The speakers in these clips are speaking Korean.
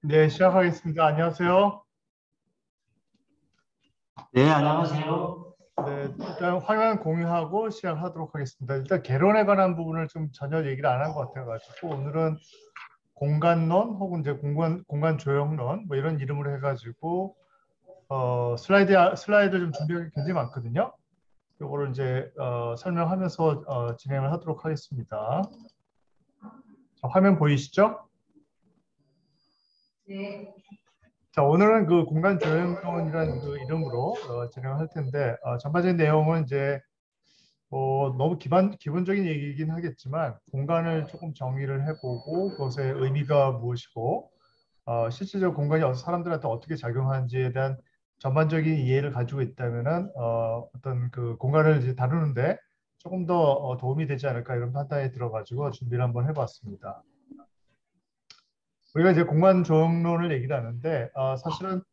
네, 시작하겠습니다. 안녕하세요. 네, 안녕하세요. 네, 일단 화면 공유하고 시작하도록 하겠습니다. 일단 개론에 관한 부분을 좀 전혀 얘기를 안 한 것 같아가지고 오늘은 공간론 혹은 이제 공간 조형론 뭐 이런 이름으로 해가지고 슬라이드 좀 준비할 게 굉장히 많거든요. 이거를 이제 설명하면서 진행을 하도록 하겠습니다. 자, 화면 보이시죠? 네. 자, 오늘은 그 공간 조형론이라는 그 이름으로 진행을 할 텐데 전반적인 내용은 이제 너무 기본적인 얘기이긴 하겠지만 공간을 조금 정의를 해보고 그것의 의미가 무엇이고 실질적으로 공간이 사람들한테 어떻게 작용하는지에 대한 전반적인 이해를 가지고 있다면은 어떤 그 공간을 이제 다루는데 조금 더 도움이 되지 않을까 이런 판단이 들어가지고 준비를 한번 해봤습니다. 우리가 이제 공간 조형론을 얘기를 하는데 사실은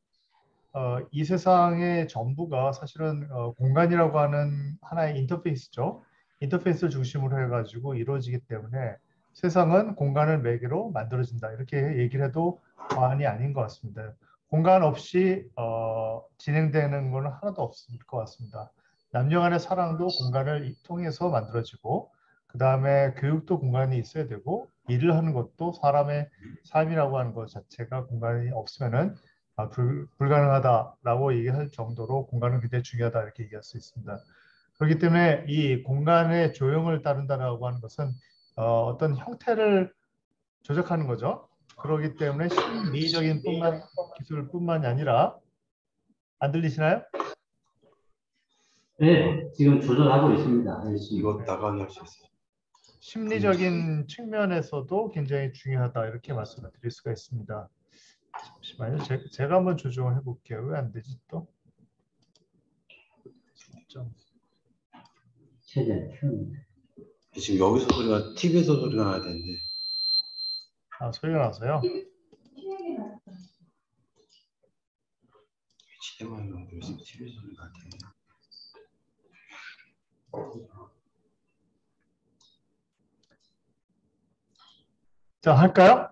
이 세상의 전부가 사실은 공간이라고 하는 하나의 인터페이스죠. 인터페이스를 중심으로 해가지고 이루어지기 때문에 세상은 공간을 매개로 만들어진다. 이렇게 얘기를 해도 과언이 아닌 것 같습니다. 공간 없이 진행되는 것은 하나도 없을 것 같습니다. 남녀 간의 사랑도 공간을 통해서 만들어지고 그 다음에 교육도 공간이 있어야 되고 일을 하는 것도 사람의 삶이라고 하는 것 자체가 공간이 없으면은 불가능하다라고 얘기할 정도로 공간은 굉장히 중요하다 이렇게 얘기할 수 있습니다. 그렇기 때문에 이 공간의 조형을 따른다라고 하는 것은 어떤 형태를 조작하는 거죠. 그렇기 때문에 심미적인 기술뿐만이 아니라 안 들리시나요? 네, 지금 조절하고 있습니다. 이거 나가게 할 수 있어요. 심리적인 측면에서도 굉장히 중요하다 이렇게 말씀을 드릴 수가 있습니다. 잠시만요. 제가 한번 조정을 해볼게요. 왜 안 되지 또? 최대한 키우는데. 지금 여기서 소리가 TV에서 소리가 나야 되는데. 소리가 나서요? 시대만 연결 있으면 TV에서 소리가 날 텐데. 자, 할까요?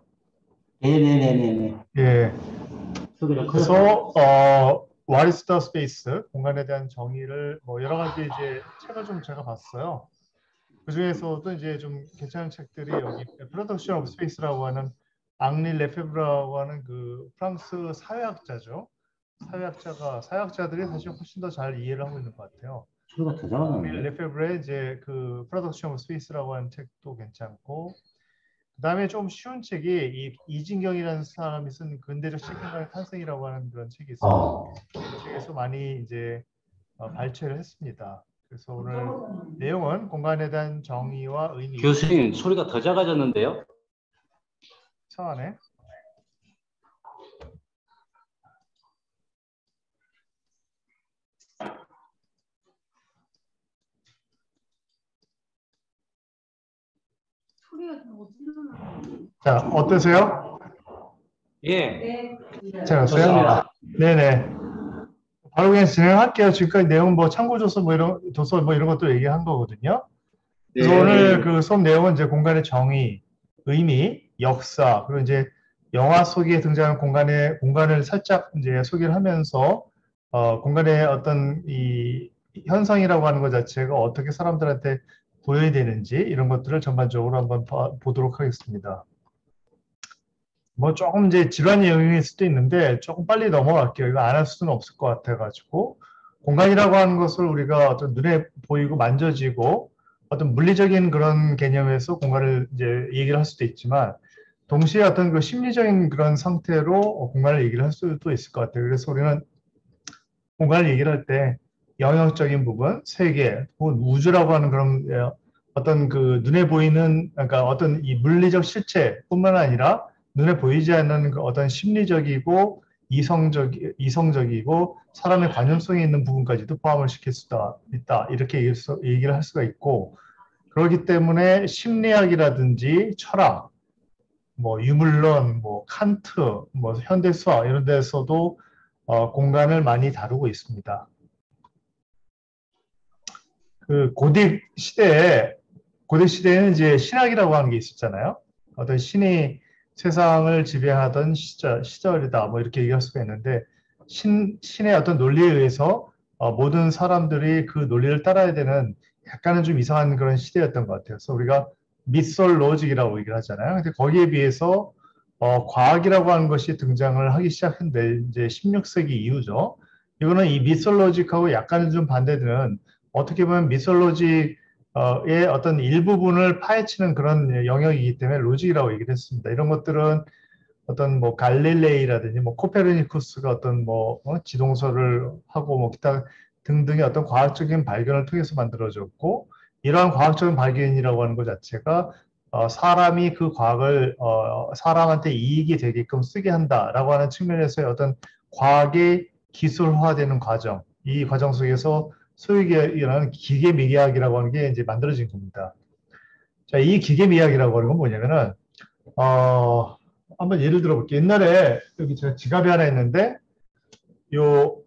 네네네네네. 예. 소리가 그래서 커졌어요. What is the space? 공간에 대한 정의를 뭐 여러 가지 이제 책을 좀 제가 봤어요. 그 중에서도 이제 좀 괜찮은 책들이 여기 Production of Space라고 하는 앙리 레페브라고 하는 그 프랑스 사회학자죠. 사회학자들이 사실 훨씬 더 잘 이해를 하고 있는 것 같아요. 소리가 더 앙리 작아졌는데. 레페브의 이제 그 Production of Space라고 하는 책도 괜찮고 그다음에 좀 쉬운 책이 이진경이라는 사람이 쓴 근대적 시공간의 탄생이라고 하는 그런 책이 있어요. 그 책에서 많이 이제 발췌를 했습니다. 그래서 오늘 내용은 공간에 대한 정의와 의미. 교수님 소리가 더 작아졌는데요? 이상하네. 자, 어떠세요? 예. 자, 좋습니다. 네네. 바로 그냥 진행할게요. 지금까지 내용 뭐 참고 도서 뭐 이런 것도 얘기한 거거든요. 그래서 네. 오늘 그 수업 내용은 이제 공간의 정의, 의미, 역사, 그리고 이제 영화 속에 등장하는 공간을 살짝 이제 소개를 하면서 공간의 어떤 이 현상이라고 하는 것 자체가 어떻게 사람들한테 보여야 되는지 이런 것들을 전반적으로 한번 보도록 하겠습니다. 뭐 조금 이제 질환의 영역일 수도 있는데 조금 빨리 넘어갈게요. 이거 안 할 수는 없을 것 같아가지고 공간이라고 하는 것을 우리가 어떤 눈에 보이고 만져지고 어떤 물리적인 그런 개념에서 공간을 이제 얘기를 할 수도 있지만 동시에 어떤 그 심리적인 그런 상태로 공간을 얘기를 할 수도 있을 것 같아요. 그래서 우리는 공간을 얘기를 할 때 영역적인 부분, 세계, 혹은 우주라고 하는 그런 어떤 그 눈에 보이는 그러니까 어떤 이 물리적 실체뿐만 아니라 눈에 보이지 않는 그 어떤 심리적이고 이성적이고 사람의 관념성이 있는 부분까지도 포함을 시킬 수가 있다. 이렇게 얘기를 할 수가 있고 그렇기 때문에 심리학이라든지 철학, 뭐 유물론, 뭐 칸트, 뭐 현대수학 이런 데서도 공간을 많이 다루고 있습니다. 그 고대 시대에는 이제 신학이라고 하는 게 있었잖아요. 어떤 신이 세상을 지배하던 시절이다. 뭐 이렇게 얘기할 수가 있는데 신의 어떤 논리에 의해서 모든 사람들이 그 논리를 따라야 되는 약간은 좀 이상한 그런 시대였던 것 같아요. 그래서 우리가 미솔로직이라고 얘기를 하잖아요. 근데 거기에 비해서 과학이라고 하는 것이 등장을 하기 시작했는데 이제 16세기 이후죠. 이거는 이 미솔로직하고 약간은 좀 반대되는 어떻게 보면 미솔로직의 어떤 일부분을 파헤치는 그런 영역이기 때문에 로직이라고 얘기를 했습니다. 이런 것들은 어떤 뭐 갈릴레이라든지 뭐 코페르니쿠스가 어떤 뭐 지동설을 하고 뭐 기타 등등의 어떤 과학적인 발견을 통해서 만들어졌고 이러한 과학적인 발견이라고 하는 것 자체가 사람이 그 과학을 사람한테 이익이 되게끔 쓰게 한다라고 하는 측면에서의 어떤 과학의 기술화되는 과정, 이 과정 속에서 소위 일어나는 기계미학이라고 하는 게 이제 만들어진 겁니다. 자, 이 기계미학이라고 하는 건 뭐냐면은 한번 예를 들어 볼게요. 옛날에 여기 제가 지갑이 하나 있는데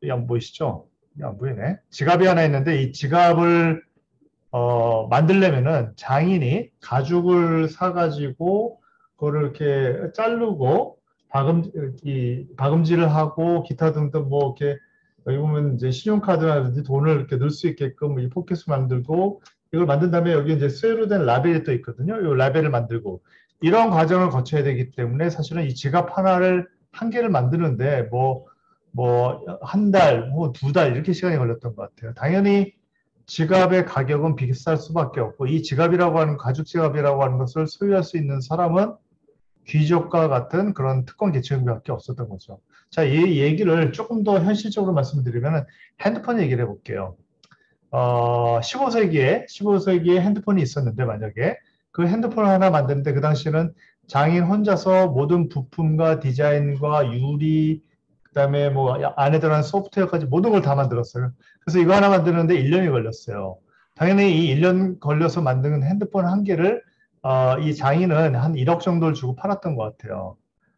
안 보이시죠? 안 보이네. 지갑이 하나 있는데 이 지갑을 만들려면은 장인이 가죽을 사가지고 그거를 이렇게 자르고 박음질을 하고 기타 등등 뭐 이렇게 여기 보면 이제 신용카드라든지 돈을 이렇게 넣을 수 있게끔 이 포켓을 만들고 이걸 만든 다음에 여기 이제 쇠로 된 라벨이 또 있거든요. 이 라벨을 만들고 이런 과정을 거쳐야 되기 때문에 사실은 이 지갑 하나를 한 개를 만드는데 뭐 한 달, 뭐 두 달 이렇게 시간이 걸렸던 것 같아요. 당연히 지갑의 가격은 비쌀 수밖에 없고 이 지갑이라고 하는 가죽 지갑이라고 하는 것을 소유할 수 있는 사람은 귀족과 같은 그런 특권 계층밖에 없었던 거죠. 자, 이 얘기를 조금 더 현실적으로 말씀드리면 핸드폰 얘기를 해볼게요. 15세기에 핸드폰이 있었는데 만약에 그 핸드폰을 하나 만드는데 그 당시에는 장인 혼자서 모든 부품과 디자인과 유리 그다음에 뭐 안에 들어간 소프트웨어까지 모든 걸 다 만들었어요. 그래서 이거 하나 만드는데 1년이 걸렸어요. 당연히 이 1년 걸려서 만든 핸드폰 한 개를 이 장인은 한 1억 정도를 주고 팔았던 것 같아요.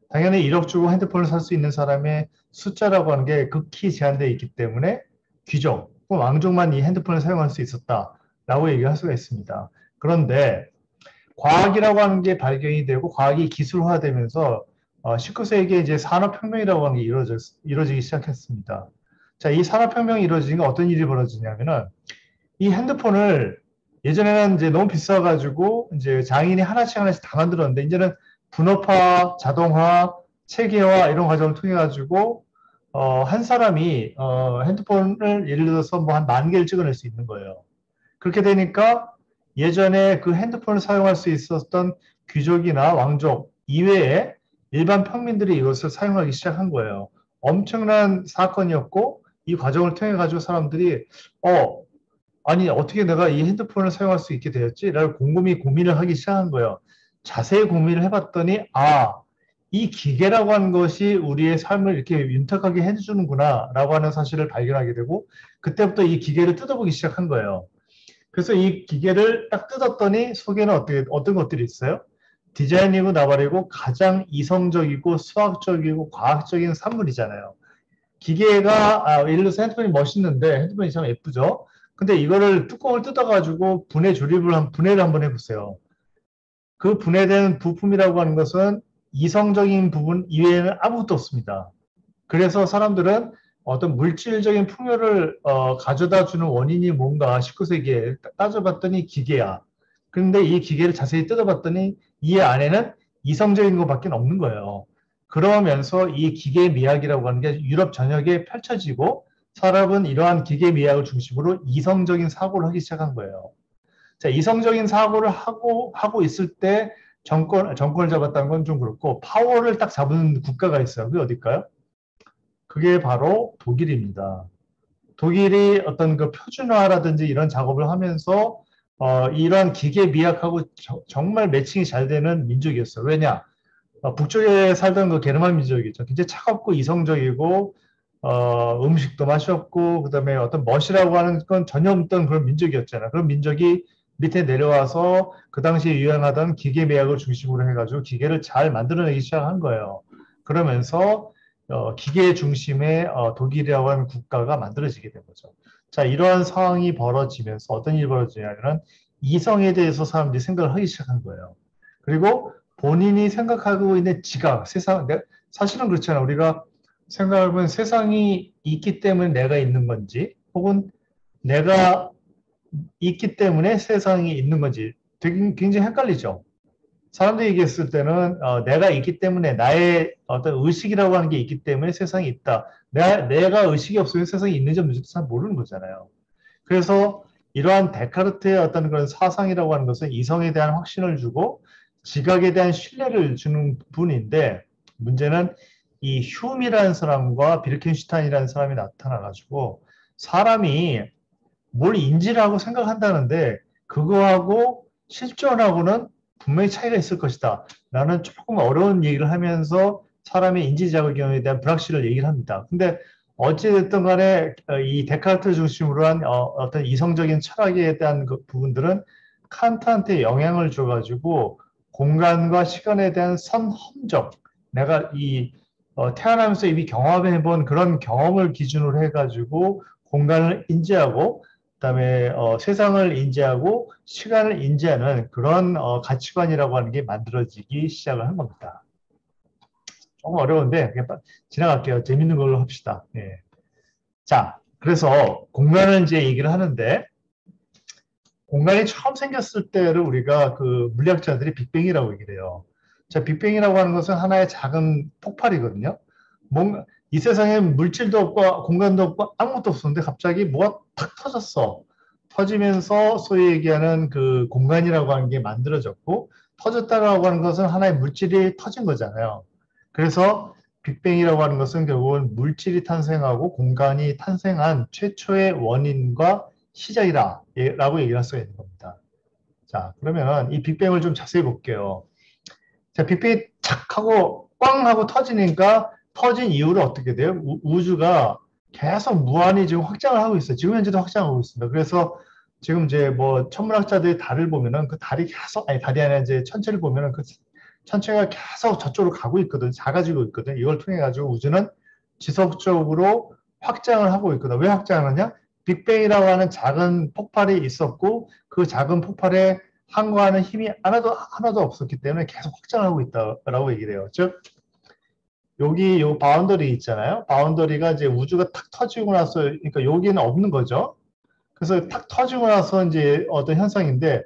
당연히 1억 주고 핸드폰을 살 수 있는 사람의 숫자라고 하는 게 극히 제한되어 있기 때문에 귀족, 왕족만 이 핸드폰을 사용할 수 있었다라고 얘기할 수가 있습니다. 그런데 과학이라고 하는 게 발견이 되고 과학이 기술화되면서 19세기에 이제 산업혁명이라고 하는 게 이루어지기 시작했습니다. 자, 이 산업혁명이 이루어지니까 어떤 일이 벌어지냐면은 이 핸드폰을 예전에는 이제 너무 비싸가지고 이제 장인이 하나씩 다 만들었는데 이제는 분업화, 자동화, 체계화 이런 과정을 통해 가지고 한 사람이 핸드폰을 예를 들어서 뭐 한 10,000개를 찍어낼 수 있는 거예요. 그렇게 되니까 예전에 그 핸드폰을 사용할 수 있었던 귀족이나 왕족 이외에 일반 평민들이 이것을 사용하기 시작한 거예요. 엄청난 사건이었고 이 과정을 통해 가지고 사람들이 아니 어떻게 내가 이 핸드폰을 사용할 수 있게 되었지? 라고 곰곰이 고민을 하기 시작한 거예요. 자세히 고민을 해봤더니 이 기계라고 하는 것이 우리의 삶을 이렇게 윤택하게 해주는구나 라고 하는 사실을 발견하게 되고 그때부터 이 기계를 뜯어보기 시작한 거예요. 그래서 이 기계를 딱 뜯었더니 속에는 어떤 것들이 있어요? 디자인이고 나발이고 가장 이성적이고 수학적이고 과학적인 산물이잖아요. 기계가 예를 들어서 핸드폰이 멋있는데 핸드폰이 참 예쁘죠. 근데 이거를 뚜껑을 뜯어가지고 분해를 한번 해보세요. 그 분해된 부품이라고 하는 것은 이성적인 부분 이외에는 아무것도 없습니다. 그래서 사람들은 어떤 물질적인 풍요를 가져다 주는 원인이 뭔가 19세기에 따져봤더니 기계야. 그런데 이 기계를 자세히 뜯어봤더니 이 안에는 이성적인 것밖에 없는 거예요. 그러면서 이 기계 미학이라고 하는 게 유럽 전역에 펼쳐지고 사람은 이러한 기계 미학을 중심으로 이성적인 사고를 하기 시작한 거예요. 자, 이성적인 사고를 하고 있을 때 정권을 잡았다는 건 좀 그렇고 파워를 딱 잡은 국가가 있어요. 그게 어딜까요? 그게 바로 독일입니다. 독일이 어떤 그 표준화라든지 이런 작업을 하면서 이런 기계 미학하고 정말 매칭이 잘 되는 민족이었어요. 왜냐? 북쪽에 살던 그 게르만 민족이죠. 굉장히 차갑고 이성적이고 음식도 맛있었고 그다음에 어떤 멋이라고 하는 건 전혀 없던 그런 민족이었잖아요. 그런 민족이 밑에 내려와서 그 당시에 유행하던 기계 미학을 중심으로 해가지고 기계를 잘 만들어내기 시작한 거예요. 그러면서 기계 중심의 독일이라고 하는 국가가 만들어지게 된 거죠. 자, 이러한 상황이 벌어지면서 어떤 일이 벌어지냐면 이성에 대해서 사람들이 생각을 하기 시작한 거예요. 그리고 본인이 생각하고 있는 지각, 사실은 그렇잖아요. 우리가 생각해보면 세상이 있기 때문에 내가 있는 건지, 혹은 내가 있기 때문에 세상이 있는 건지 되게 굉장히 헷갈리죠. 사람들이 얘기했을 때는 내가 있기 때문에 나의 어떤 의식이라고 하는 게 있기 때문에 세상이 있다. 내가 의식이 없으면 세상이 있는지 없는지 잘 모르는 거잖아요. 그래서 이러한 데카르트의 어떤 그런 사상이라고 하는 것은 이성에 대한 확신을 주고 지각에 대한 신뢰를 주는 부분인데 문제는 이 휴미라는 사람과 비르켄슈타인이라는 사람이 나타나가지고 사람이 뭘 인지를 하고 생각한다는데 그거하고 실존하고는 분명히 차이가 있을 것이다. 라는 조금 어려운 얘기를 하면서 사람의 인지자극에 대한 불확실을 얘기를 합니다. 근데 어찌됐든 간에 이 데카르트를 중심으로 한 어떤 이성적인 철학에 대한 그 부분들은 칸트한테 영향을 줘가지고 공간과 시간에 대한 선험적, 내가 태어나면서 이미 경험해본 그런 경험을 기준으로 해가지고 공간을 인지하고 그다음에 세상을 인지하고 시간을 인지하는 그런 가치관이라고 하는 게 만들어지기 시작을 한 겁니다. 조금 어려운데 그냥 지나갈게요. 재밌는 걸로 합시다. 예. 자, 그래서 공간을 이제 얘기를 하는데 공간이 처음 생겼을 때를 우리가 그 물리학자들이 빅뱅이라고 얘기를 해요. 자, 빅뱅이라고 하는 것은 하나의 작은 폭발이거든요. 뭔가 이 세상에 물질도 없고 공간도 없고 아무것도 없었는데 갑자기 뭐가 탁 터졌어. 터지면서 소위 얘기하는 그 공간이라고 하는 게 만들어졌고 터졌다고 하는 것은 하나의 물질이 터진 거잖아요. 그래서 빅뱅이라고 하는 것은 결국은 물질이 탄생하고 공간이 탄생한 최초의 원인과 시작이라고 얘기할 수가 있는 겁니다. 자, 그러면 이 빅뱅을 좀 자세히 볼게요. 자, 빅뱅이 착 하고 꽝 하고 터지니까 터진 이후로 어떻게 돼요? 우주가 계속 무한히 지금 확장을 하고 있어요. 지금 현재도 확장하고 있습니다. 그래서 지금 이제 뭐 천문학자들이 달을 보면은 그 달이 계속, 아니 달이 아니라 이제 천체를 보면은 그 천체가 계속 저쪽으로 가고 있거든. 작아지고 있거든. 이걸 통해 가지고 우주는 지속적으로 확장을 하고 있거든. 왜 확장하느냐? 빅뱅이라고 하는 작은 폭발이 있었고 그 작은 폭발에 항거하는 힘이 하나도 없었기 때문에 계속 확장하고 있다라고 얘기를 해요. 즉 여기 요 바운더리 있잖아요. 바운더리가 이제 우주가 탁 터지고 나서 그러니까 여기는 없는 거죠. 그래서 탁 터지고 나서 이제 어떤 현상인데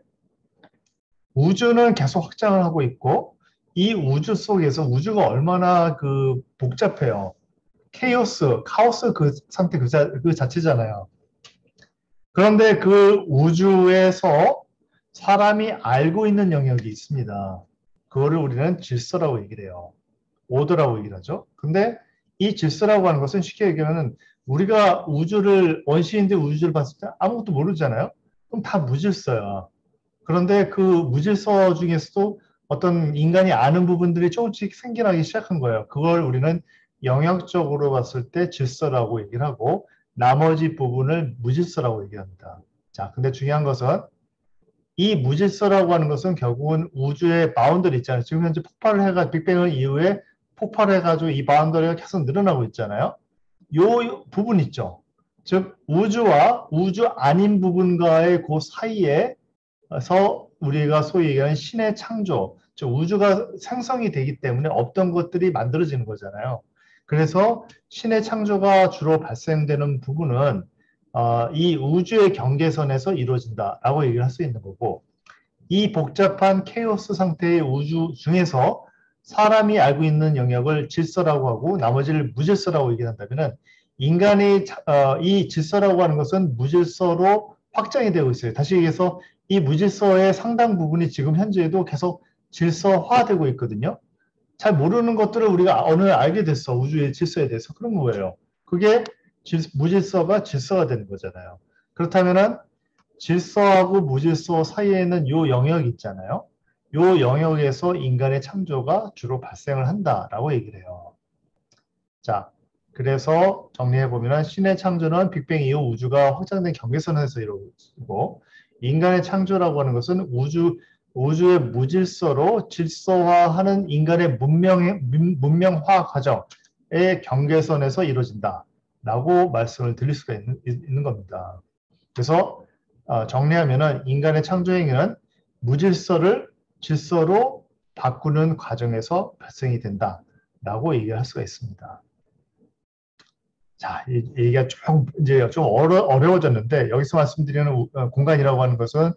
우주는 계속 확장을 하고 있고 이 우주 속에서 우주가 얼마나 그 복잡해요. 카오스 그 상태 그 자체잖아요. 그런데 그 우주에서 사람이 알고 있는 영역이 있습니다. 그거를 우리는 질서라고 얘기를 해요. 오더라고 얘기를 하죠. 근데 이 질서라고 하는 것은 쉽게 얘기하면 우리가 원시인들 우주를 봤을 때 아무것도 모르잖아요. 그럼 다 무질서야. 그런데 그 무질서 중에서도 어떤 인간이 아는 부분들이 조금씩 생겨나기 시작한 거예요. 그걸 우리는 영역적으로 봤을 때 질서라고 얘기를 하고 나머지 부분을 무질서라고 얘기합니다. 자, 근데 중요한 것은 이 무질서라고 하는 것은 결국은 우주의 바운더리 있잖아요. 지금 현재 빅뱅 이후에 폭발을 해가지고 이 바운더리가 계속 늘어나고 있잖아요. 요 부분 있죠. 즉 우주와 우주 아닌 부분과의 그 사이에서 우리가 소위 얘기하는 신의 창조, 즉 우주가 생성이 되기 때문에 없던 것들이 만들어지는 거잖아요. 그래서 신의 창조가 주로 발생되는 부분은 이 우주의 경계선에서 이루어진다라고 얘기를 할 수 있는 거고 이 복잡한 케이오스 상태의 우주 중에서 사람이 알고 있는 영역을 질서라고 하고 나머지를 무질서라고 얘기한다면 인간의 이 질서라고 하는 것은 무질서로 확장이 되고 있어요. 다시 얘기해서 이 무질서의 상당 부분이 지금 현재에도 계속 질서화되고 있거든요. 잘 모르는 것들을 우리가 어느 날 알게 됐어. 우주의 질서에 대해서. 그런 거예요. 그게 무질서가 질서가 되는 거잖아요. 그렇다면은 질서하고 무질서 사이에 있는 요 영역 있잖아요. 요 영역에서 인간의 창조가 주로 발생을 한다라고 얘기를 해요. 자, 그래서 정리해보면 신의 창조는 빅뱅 이후 우주가 확장된 경계선에서 이루어지고 인간의 창조라고 하는 것은 우주의 무질서로 질서화하는 인간의 문명화 과정의 경계선에서 이루어진다라고 말씀을 드릴 수가 있는 겁니다. 그래서 정리하면은 인간의 창조 행위는 무질서를 질서로 바꾸는 과정에서 발생이 된다라고 얘기할 수가 있습니다. 자, 이 얘기가 좀 이제 좀 어려워졌는데 여기서 말씀드리는 공간이라고 하는 것은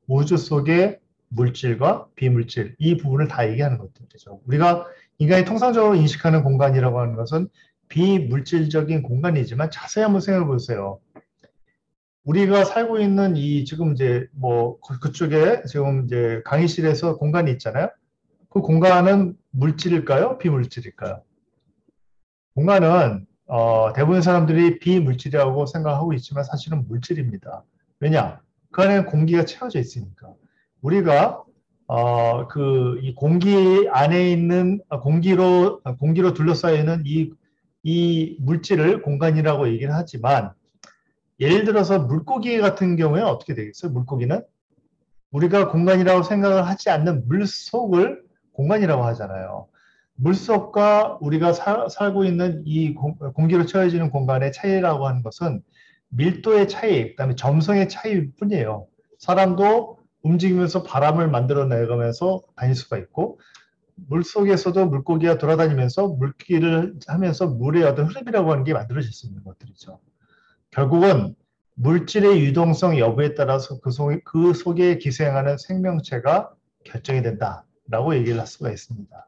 우주 속의 물질과 비물질 이 부분을 다 얘기하는 것들이죠. 우리가 인간이 통상적으로 인식하는 공간이라고 하는 것은 비물질적인 공간이지만 자세히 한번 생각해 보세요. 우리가 살고 있는 이 지금 이제 뭐 그쪽에 지금 이제 강의실에서 공간이 있잖아요. 그 공간은 물질일까요? 비물질일까요? 공간은 대부분 사람들이 비물질이라고 생각하고 있지만 사실은 물질입니다. 왜냐? 그 안에 공기가 채워져 있으니까. 우리가 이 공기 안에 있는 공기로 둘러싸여 있는 이 물질을 공간이라고 얘기를 하지만 예를 들어서 물고기 같은 경우에 어떻게 되겠어요? 물고기는 우리가 공간이라고 생각을 하지 않는 물속을 공간이라고 하잖아요. 물속과 우리가 살고 있는 이 공기로 채워지는 공간의 차이라고 하는 것은 밀도의 차이, 그다음에 점성의 차이일 뿐이에요. 사람도 움직이면서 바람을 만들어내가면서 다닐 수가 있고 물속에서도 물고기가 돌아다니면서 물길을 하면서 물의 어떤 흐름이라고 하는 게 만들어질 수 있는 것들이죠. 결국은 물질의 유동성 여부에 따라서 그 속에 기생하는 생명체가 결정이 된다라고 얘기를 할 수가 있습니다.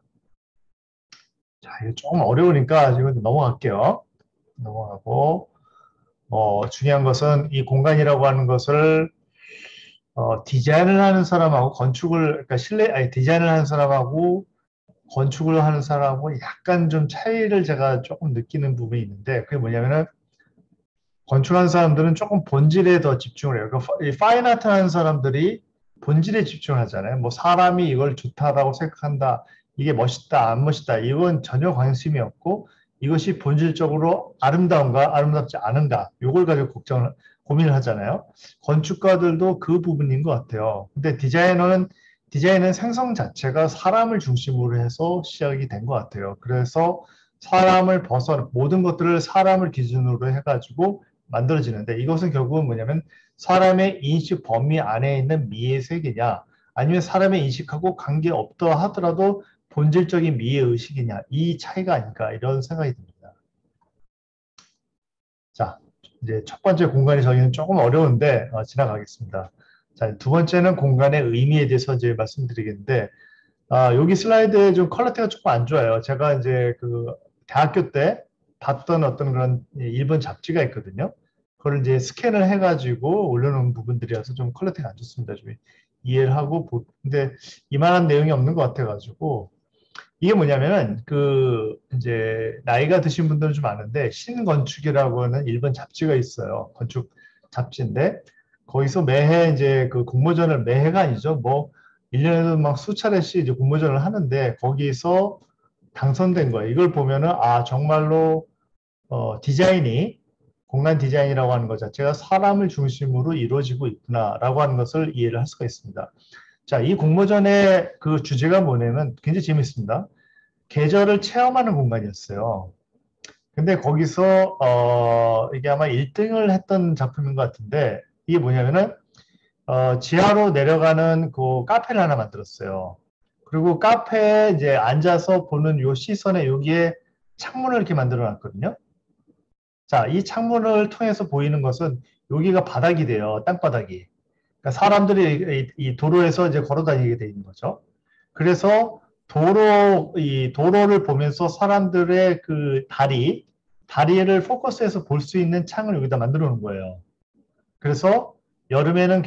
자, 이거 조금 어려우니까 지금 넘어갈게요. 넘어가고 중요한 것은 이 공간이라고 하는 것을 디자인을 하는 사람하고 그러니까 디자인을 하는 사람하고 건축을 하는 사람하고 약간 좀 차이를 제가 조금 느끼는 부분이 있는데 그게 뭐냐면은 건축하는 사람들은 조금 본질에 더 집중을 해요. 그러니까 파인 아트 하는 사람들이 본질에 집중을 하잖아요. 뭐 사람이 이걸 좋다라고 생각한다. 이게 멋있다, 안 멋있다. 이건 전혀 관심이 없고 이것이 본질적으로 아름다운가, 아름답지 않은가. 이걸 가지고 고민을 하잖아요. 건축가들도 그 부분인 것 같아요. 근데 디자인은 생성 자체가 사람을 중심으로 해서 시작이 된 것 같아요. 그래서 모든 것들을 사람을 기준으로 해가지고 만들어지는데 이것은 결국은 뭐냐면 사람의 인식 범위 안에 있는 미의 세계냐 아니면 사람의 인식하고 관계없다 하더라도 본질적인 미의 의식이냐 이 차이가 아닐까 이런 생각이 듭니다. 자, 이제 첫 번째 공간의 정의는 조금 어려운데 지나가겠습니다. 자, 두 번째는 공간의 의미에 대해서 이제 말씀드리겠는데 여기 슬라이드에 좀 퀄리티가 조금 안 좋아요. 제가 이제 그 대학교 때 봤던 어떤 그런 일본 잡지가 있거든요. 그걸 이제 스캔을 해가지고 올려놓은 부분들이라서 좀 퀄리티가 안 좋습니다. 좀 이해를 하고 근데 이만한 내용이 없는 것 같아가지고 이게 뭐냐면은 이제 나이가 드신 분들은 좀 아는데 신건축이라고 하는 일본 잡지가 있어요. 건축 잡지인데 거기서 매해 이제 그 공모전을 매해가 아니죠. 뭐 1년에도 막 수차례씩 이제 공모전을 하는데 거기서 당선된 거예요. 이걸 보면은 정말로 공간 디자인이라고 하는 것 자체가 사람을 중심으로 이루어지고 있구나라고 하는 것을 이해를 할 수가 있습니다. 자, 이 공모전의 그 주제가 뭐냐면 굉장히 재밌습니다. 계절을 체험하는 공간이었어요. 근데 거기서 이게 아마 1등을 했던 작품인 것 같은데 이게 뭐냐면은 지하로 내려가는 그 카페를 하나 만들었어요. 그리고 카페에 이제 앉아서 보는 요 시선에 여기에 창문을 이렇게 만들어 놨거든요. 자, 이 창문을 통해서 보이는 것은 여기가 바닥이 돼요. 땅바닥이. 그러니까 사람들이 이 도로에서 이제 걸어 다니게 돼 있는 거죠. 그래서 이 도로를 보면서 사람들의 그 다리를 포커스해서 볼 수 있는 창을 여기다 만들어 놓은 거예요. 그래서 여름에는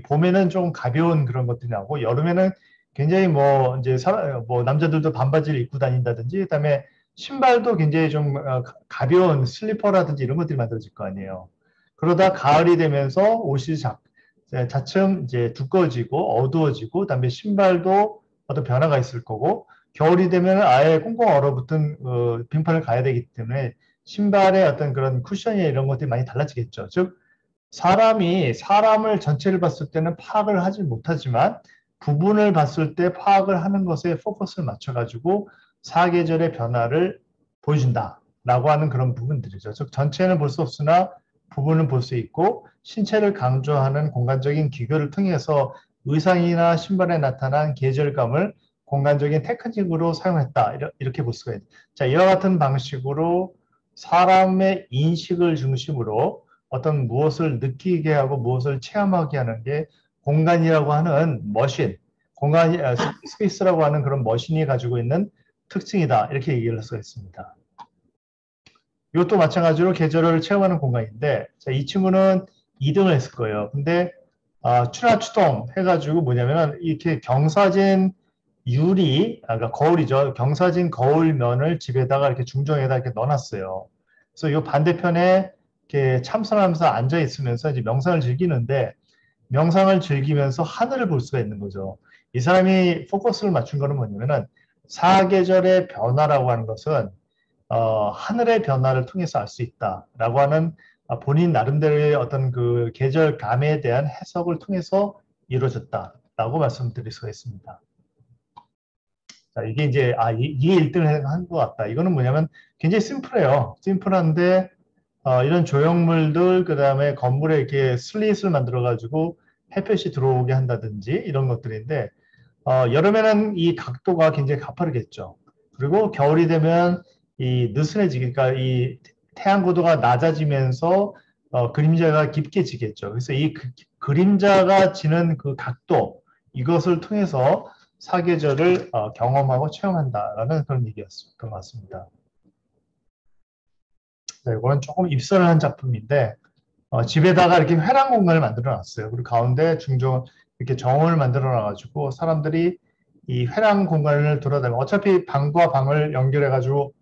봄에는 좀 가벼운 그런 것들이 나오고 여름에는 굉장히 뭐 이제 뭐 남자들도 반바지를 입고 다닌다든지 그다음에 신발도 굉장히 좀 가벼운 슬리퍼라든지 이런 것들이 만들어질 거 아니에요. 그러다 가을이 되면서 옷이 차츰 이제 두꺼워지고 어두워지고 그다음에 신발도 어떤 변화가 있을 거고 겨울이 되면 아예 꽁꽁 얼어붙은 빙판을 가야 되기 때문에 신발의 어떤 그런 쿠션이 이런 것들이 많이 달라지겠죠. 즉 사람을 전체를 봤을 때는 파악을 하지 못하지만 부분을 봤을 때 파악을 하는 것에 포커스를 맞춰가지고 사계절의 변화를 보여준다라고 하는 그런 부분들이죠. 즉 전체는 볼 수 없으나 부분은 볼 수 있고 신체를 강조하는 공간적인 기교를 통해서 의상이나 신발에 나타난 계절감을 공간적인 테크닉으로 사용했다. 이렇게 볼 수가 있습니다. 자, 이와 같은 방식으로 사람의 인식을 중심으로 어떤 무엇을 느끼게 하고 무엇을 체험하게 하는 게 공간이라고 하는 머신, 스페이스라고 하는 그런 머신이 가지고 있는 특징이다. 이렇게 얘기를 할 수가 있습니다. 이것도 마찬가지로 계절을 체험하는 공간인데, 자, 이 친구는 2등을 했을 거예요. 근데 추나추동 해가지고 뭐냐면 이렇게 경사진 유리, 그러니까 거울이죠. 경사진 거울면을 집에다가 이렇게 중정에다 이렇게 넣어놨어요. 그래서 이 반대편에 이렇게 참선하면서 앉아 있으면서 이제 명상을 즐기는데, 명상을 즐기면서 하늘을 볼 수가 있는 거죠. 이 사람이 포커스를 맞춘 거는 뭐냐면은 사계절의 변화라고 하는 것은 하늘의 변화를 통해서 알 수 있다라고 하는 본인 나름대로의 어떤 그 계절감에 대한 해석을 통해서 이루어졌다라고 말씀드릴 수가 있습니다. 자, 이게 이제 이게 1등을 한 것 같다. 이거는 뭐냐면 굉장히 심플해요. 심플한데 이런 조형물들 그다음에 건물에 이렇게 슬릿을 만들어 가지고 햇볕이 들어오게 한다든지 이런 것들인데 여름에는 이 각도가 굉장히 가파르겠죠. 그리고 겨울이 되면 이 느슨해지기, 그러니까 이 태양 고도가 낮아지면서 그림자가 깊게 지겠죠. 그래서 이 그림자가 지는 그 각도, 이것을 통해서 사계절을 경험하고 체험한다라는 그런 얘기였던 것 같습니다. 네, 이거는 조금 입선을 한 작품인데 집에다가 이렇게 회랑 공간을 만들어 놨어요. 그리고 가운데 중정 이렇게 정원을 만들어 놔가지고 사람들이 이 회랑 공간을 돌아다니면 어차피 방과 방을 연결해 가지고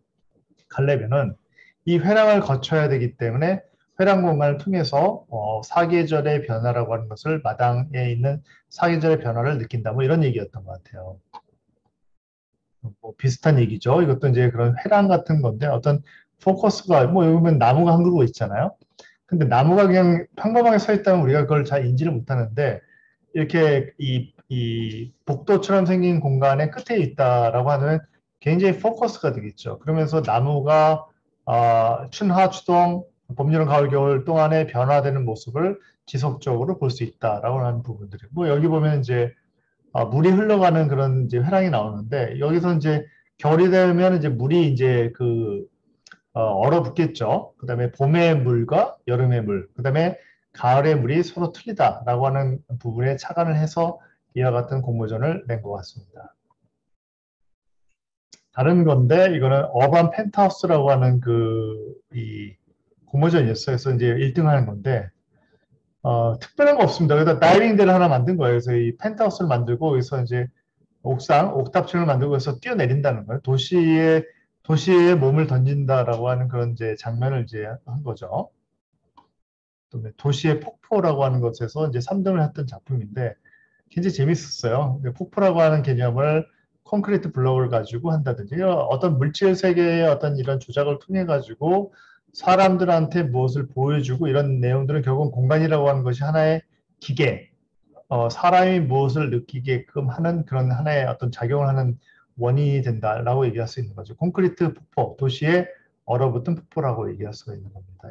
가려면은 이 회랑을 거쳐야 되기 때문에 회랑 공간을 통해서 사계절의 변화라고 하는 것을 마당에 있는 사계절의 변화를 느낀다. 뭐 이런 얘기였던 것 같아요. 뭐 비슷한 얘기죠. 이것도 이제 그런 회랑 같은 건데 어떤 포커스가 뭐 여기 보면 나무가 한 그루 있잖아요. 근데 나무가 그냥 평범하게 서 있다면 우리가 그걸 잘 인지를 못하는데 이렇게 이 복도처럼 생긴 공간의 끝에 있다라고 하면 굉장히 포커스가 되겠죠. 그러면서 나무가 춘하, 추동, 봄, 여름, 가을, 겨울 동안에 변화되는 모습을 지속적으로 볼 수 있다라고 하는 부분들이. 뭐 여기 보면 이제 물이 흘러가는 그런 이제 회랑이 나오는데 여기서 이제 겨울이 되면 이제 물이 이제 그 얼어붙겠죠. 그 다음에 봄의 물과 여름의 물, 그 다음에 가을의 물이 서로 틀리다라고 하는 부분에 착안을 해서 이와 같은 공모전을 낸 것 같습니다. 다른 건데 이거는 어반 펜트하우스라고 하는 이 공모전이었어요. 그래서 이제 1등 하는 건데 특별한 거 없습니다. 그래서 다이빙대를 하나 만든 거예요. 그래서 이 펜트하우스를 만들고 여기서 이제 옥탑층을 만들고 해서 뛰어내린다는 거예요. 도시에 몸을 던진다라고 하는 그런 이제 장면을 이제 한 거죠. 또 도시의 폭포라고 하는 것에서 이제 3등을 했던 작품인데 굉장히 재밌었어요. 폭포라고 하는 개념을 콘크리트 블록을 가지고 한다든지 어떤 물질 세계의 어떤 이런 조작을 통해 가지고 사람들한테 무엇을 보여주고 이런 내용들은 결국은 공간이라고 하는 것이 하나의 기계, 사람이 무엇을 느끼게끔 하는 그런 하나의 어떤 작용을 하는 원인이 된다라고 얘기할 수 있는 거죠. 콘크리트 폭포, 도시의 얼어붙은 폭포라고 얘기할 수가 있는 겁니다.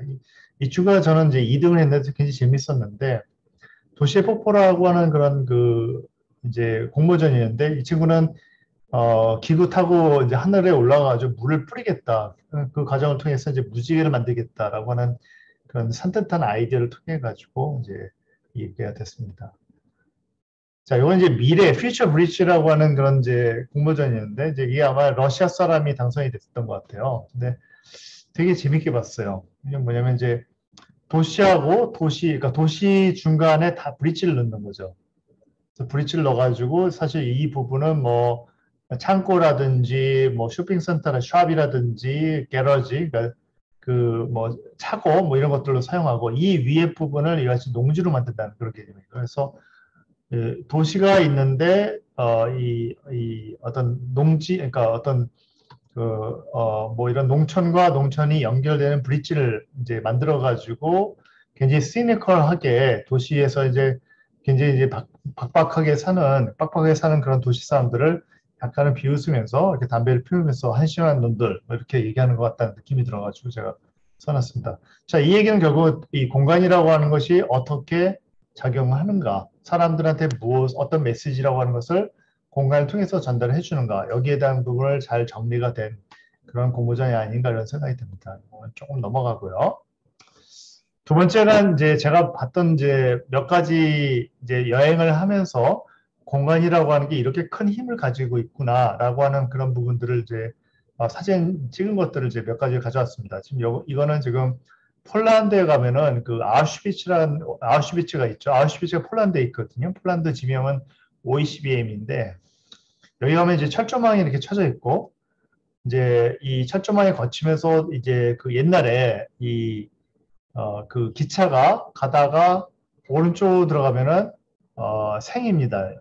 이 주가 저는 이제 2등을 했는데 굉장히 재밌었는데 도시의 폭포라고 하는 그런 이제 공모전이었는데 이 친구는 기구 타고 이제 하늘에 올라가가지고 물을 뿌리겠다. 그 과정을 통해서 이제 무지개를 만들겠다라고 하는 그런 산뜻한 아이디어를 통해 가지고 이제 얘기가 됐습니다. 자, 이건 이제 퓨처 브릿지라고 하는 그런 이제 공모전이었는데, 이제 이게 아마 러시아 사람이 당선이 됐던 것 같아요. 근데 되게 재밌게 봤어요. 이게 뭐냐면 이제 그러니까 도시 중간에 다 브릿지를 넣는 거죠. 그래서 브릿지를 넣어가지고 사실 이 부분은 뭐 창고라든지 뭐 쇼핑센터나 샵이라든지 게러지, 그러니까 뭐 차고 뭐 이런 것들로 사용하고 이 위에 부분을 이같이 농지로 만든다는 그런 개념이에요. 그래서 도시가 있는데 이 어떤 농지, 그러니까 어떤 뭐 이런 농촌과 농촌이 연결되는 브릿지를 이제 만들어 가지고 굉장히 시니컬하게 도시에서 이제 굉장히 이제 빡빡하게 사는 그런 도시 사람들을 약간은 비웃으면서 이렇게 담배를 피우면서 한심한 놈들 뭐 이렇게 얘기하는 것 같다는 느낌이 들어가지고 제가 써놨습니다. 자, 이 얘기는 결국 이 공간이라고 하는 것이 어떻게 작용하는가, 사람들한테 어떤 메시지라고 하는 것을 공간을 통해서 전달을 해주는가 여기에 대한 부분을 잘 정리가 된 그런 공모전이 아닌가 이런 생각이 듭니다. 조금 넘어가고요. 두 번째는 이제 제가 봤던 이제 몇 가지 이제 여행을 하면서 공간이라고 하는 게 이렇게 큰 힘을 가지고 있구나라고 하는 그런 부분들을 이제 사진 찍은 것들을 이제 몇 가지 가져왔습니다. 지금 이거는 지금 폴란드에 가면은 그 아우슈비츠가 있죠. 아우슈비츠가 폴란드에 있거든요. 폴란드 지명은 OECBM인데 여기 가면 이제 철조망이 이렇게 쳐져 있고 이제 이 철조망에 거치면서 이제 그 옛날에 그 기차가 가다가 오른쪽으로 들어가면은 생입니다.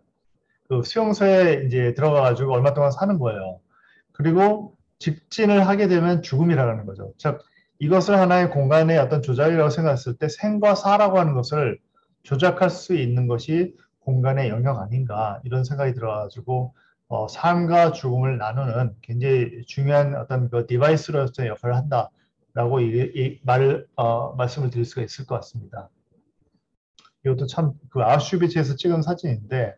그 수용소에 이제 들어가가지고 얼마 동안 사는 거예요. 그리고 직진을 하게 되면 죽음이라는 거죠. 즉 이것을 하나의 공간의 어떤 조작이라고 생각했을 때 생과 사라고 하는 것을 조작할 수 있는 것이 공간의 영역 아닌가 이런 생각이 들어가지고 삶과 죽음을 나누는 굉장히 중요한 어떤 그 디바이스로서의 역할을 한다라고 말씀을 드릴 수가 있을 것 같습니다. 이것도 참 그 아우슈비츠에서 찍은 사진인데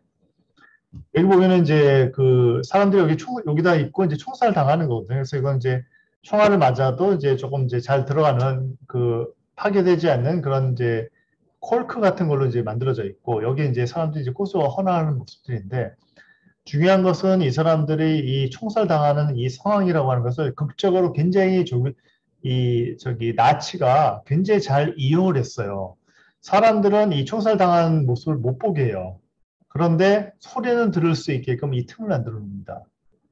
여기 보면은 이제 그 사람들이 여기다 있고 이제 총살 당하는 거거든요. 그래서 이건 이제 총알을 맞아도 이제 조금 이제 잘 들어가는 그 파괴되지 않는 그런 이제 콜크 같은 걸로 이제 만들어져 있고 여기 이제 사람들이 이제 고소와 헌화하는 모습들인데 중요한 것은 이 사람들이 이 총살 당하는 이 상황이라고 하는 것을 극적으로 굉장히 나치가 굉장히 잘 이용을 했어요. 사람들은 이 총살 당한 모습을 못 보게 해요. 그런데 소리는 들을 수 있게끔 이 틈을 만들어 놉니다.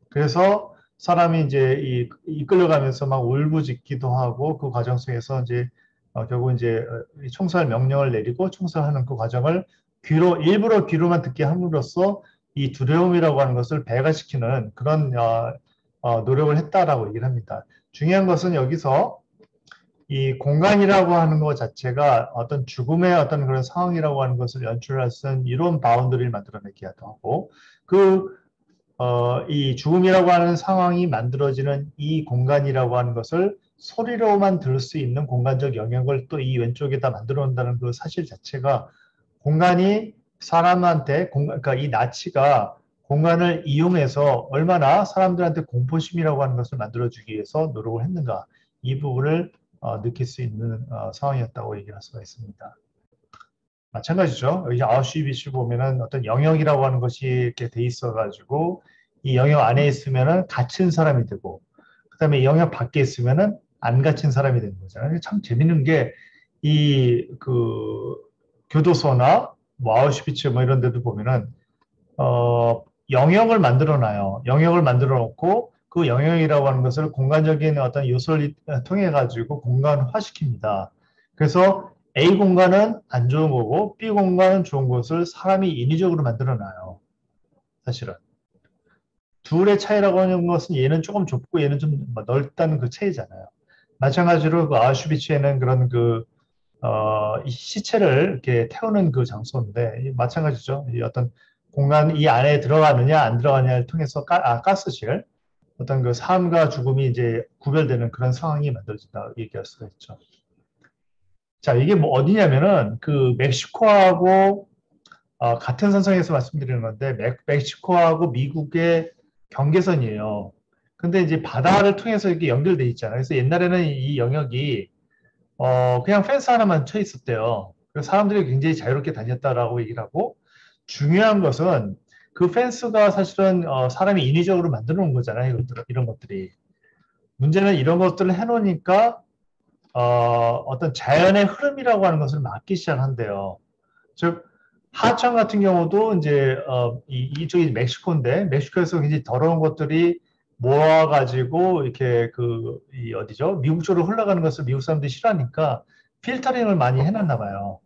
그래서 사람이 이제 이끌려가면서 막 울부짖기도 하고 그 과정 속에서 이제 결국 이제 총살 명령을 내리고 총살하는 그 과정을 일부러 귀로만 듣게 함으로써 이 두려움이라고 하는 것을 배가시키는 그런 노력을 했다라고 얘기를 합니다. 중요한 것은 여기서 이 공간이라고 하는 것 자체가 어떤 죽음의 어떤 그런 상황이라고 하는 것을 연출할 수 있는 이런 바운더리를 만들어내기도 하고 이 죽음이라고 하는 상황이 만들어지는 이 공간이라고 하는 것을 소리로만 들을 수 있는 공간적 영역을 또 이 왼쪽에다 만들어 놓는다는 그 사실 자체가 공간이 사람한테 그러니까 이 나치가 공간을 이용해서 얼마나 사람들한테 공포심이라고 하는 것을 만들어주기 위해서 노력을 했는가 이 부분을 느낄 수 있는 상황이었다고 얘기할 수가 있습니다. 마찬가지죠. 여기 아우슈비츠 보면은 어떤 영역이라고 하는 것이 이렇게 돼 있어가지고 이 영역 안에 있으면은 갇힌 사람이 되고 그 다음에 영역 밖에 있으면은 안 갇힌 사람이 되는 거잖아요. 참 재밌는 게 그 교도소나 뭐 아우슈비츠 뭐 이런 데도 보면은 영역을 만들어 놔요. 영역을 만들어 놓고 그 영역이라고 하는 것을 공간적인 어떤 요소를 통해 가지고 공간화 시킵니다. 그래서 A 공간은 안 좋은 거고 B 공간은 좋은 것을 사람이 인위적으로 만들어 놔요. 사실은. 둘의 차이라고 하는 것은 얘는 조금 좁고 얘는 좀 넓다는 그 차이잖아요. 마찬가지로 그 아우슈비츠에는 그런 이 시체를 이렇게 태우는 그 장소인데 마찬가지죠. 이 어떤 공간 이 안에 들어가느냐 안 들어가느냐를 통해서 가스실 어떤 그 삶과 죽음이 이제 구별되는 그런 상황이 만들어진다 얘기할 수가 있죠. 자, 이게 뭐 어디냐면은 그 멕시코하고 같은 선상에서 말씀드리는 건데 멕시코하고 미국의 경계선이에요. 근데 이제 바다를 통해서 이렇게 연결돼 있잖아요. 그래서 옛날에는 이 영역이 그냥 펜스 하나만 쳐 있었대요. 그래서 사람들이 굉장히 자유롭게 다녔다라고 얘기를 하고 중요한 것은 그 펜스가 사실은 사람이 인위적으로 만들어 놓은 거잖아요. 이런 것들이. 문제는 이런 것들을 해놓으니까 어떤 자연의 흐름이라고 하는 것을 막기 시작한대요. 즉 하천 같은 경우도 이제 이쪽이 멕시코인데 멕시코에서 굉장히 더러운 것들이 모아가지고 이렇게 어디죠? 미국 쪽으로 흘러가는 것을 미국 사람들이 싫어하니까 필터링을 많이 해놨나 봐요.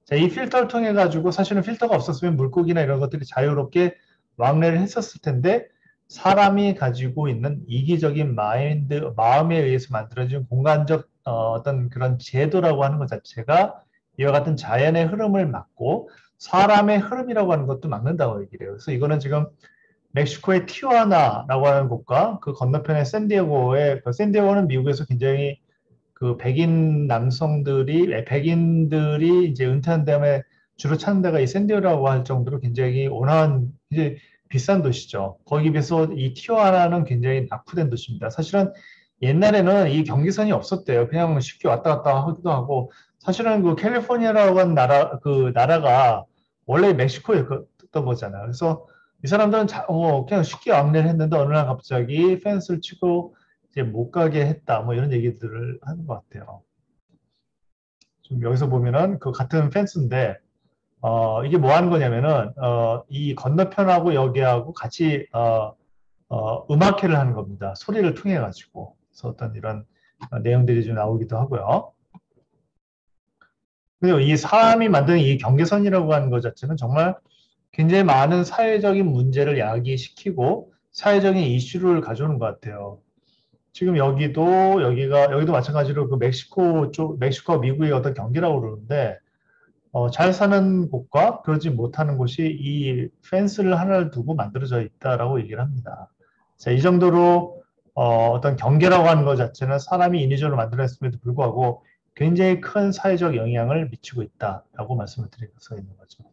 자, 이 필터를 통해 가지고 사실은 필터가 없었으면 물고기나 이런 것들이 자유롭게 왕래를 했었을 텐데 사람이 가지고 있는 이기적인 마음에 의해서 만들어진 공간적 어떤 그런 제도라고 하는 것 자체가 이와 같은 자연의 흐름을 막고 사람의 흐름이라고 하는 것도 막는다고 얘기를 해요. 그래서 이거는 지금 멕시코의 티juana라고 하는 곳과 그 건너편의 샌디에고는 미국에서 굉장히 그 백인들이 이제 은퇴한 다음에 주로 찾는 데가 이 샌디에고라고 할 정도로 굉장히 온화한 이제 비싼 도시죠. 거기 비해서 이 티juana는 굉장히 낙후된 도시입니다. 사실은 옛날에는 이 경계선이 없었대요. 그냥 쉽게 왔다 갔다 하기도 하고 사실은 그 캘리포니아라고 하는 그 나라가 원래 멕시코였던 거잖아요. 그래서 이 사람들은 그냥 쉽게 왕래를 했는데 어느 날 갑자기 펜스를 치고 이제 못 가게 했다. 뭐 이런 얘기들을 하는 것 같아요. 지금 여기서 보면은 그 같은 펜스인데 이게 뭐 하는 거냐면은 이 건너편하고 여기하고 같이 음악회를 하는 겁니다. 소리를 통해 가지고. 그래서 어떤 이런 내용들이 좀 나오기도 하고요. 그리고 이 사람이 만든 이 경계선이라고 하는 것 자체는 정말 굉장히 많은 사회적인 문제를 야기시키고 사회적인 이슈를 가져오는 것 같아요. 지금 여기도 마찬가지로 그 멕시코와 미국의 어떤 경계라고 그러는데, 잘 사는 곳과 그러지 못하는 곳이 이 펜스를 하나를 두고 만들어져 있다라고 얘기를 합니다. 자, 이 정도로 어떤 경계라고 하는 것 자체는 사람이 인위적으로 만들어냈음에도 불구하고 굉장히 큰 사회적 영향을 미치고 있다라고 말씀을 드릴 수가 있는 거죠.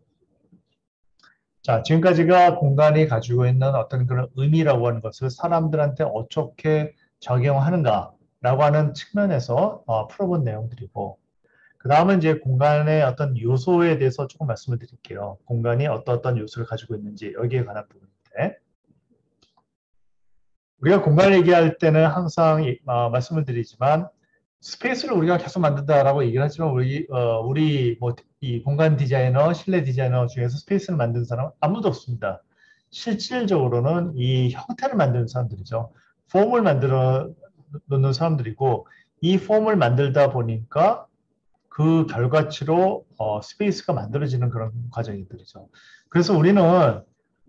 자, 지금까지가 공간이 가지고 있는 어떤 그런 의미라고 하는 것을 사람들한테 어떻게 적용하는가라고 하는 측면에서 풀어본 내용들이고, 그 다음은 이제 공간의 어떤 요소에 대해서 조금 말씀을 드릴게요. 공간이 어떤 요소를 가지고 있는지 여기에 관한 부분인데, 우리가 공간을 얘기할 때는 항상 말씀을 드리지만 스페이스를 우리가 계속 만든다라고 얘기를 하지만 우리 뭐 이 공간 디자이너, 실내 디자이너 중에서 스페이스를 만드는 사람은 아무도 없습니다. 실질적으로는 이 형태를 만드는 사람들이죠. 폼을 만들어 놓는 사람들이고 이 폼을 만들다 보니까 그 결과치로 스페이스가 만들어지는 그런 과정들이죠. 그래서 우리는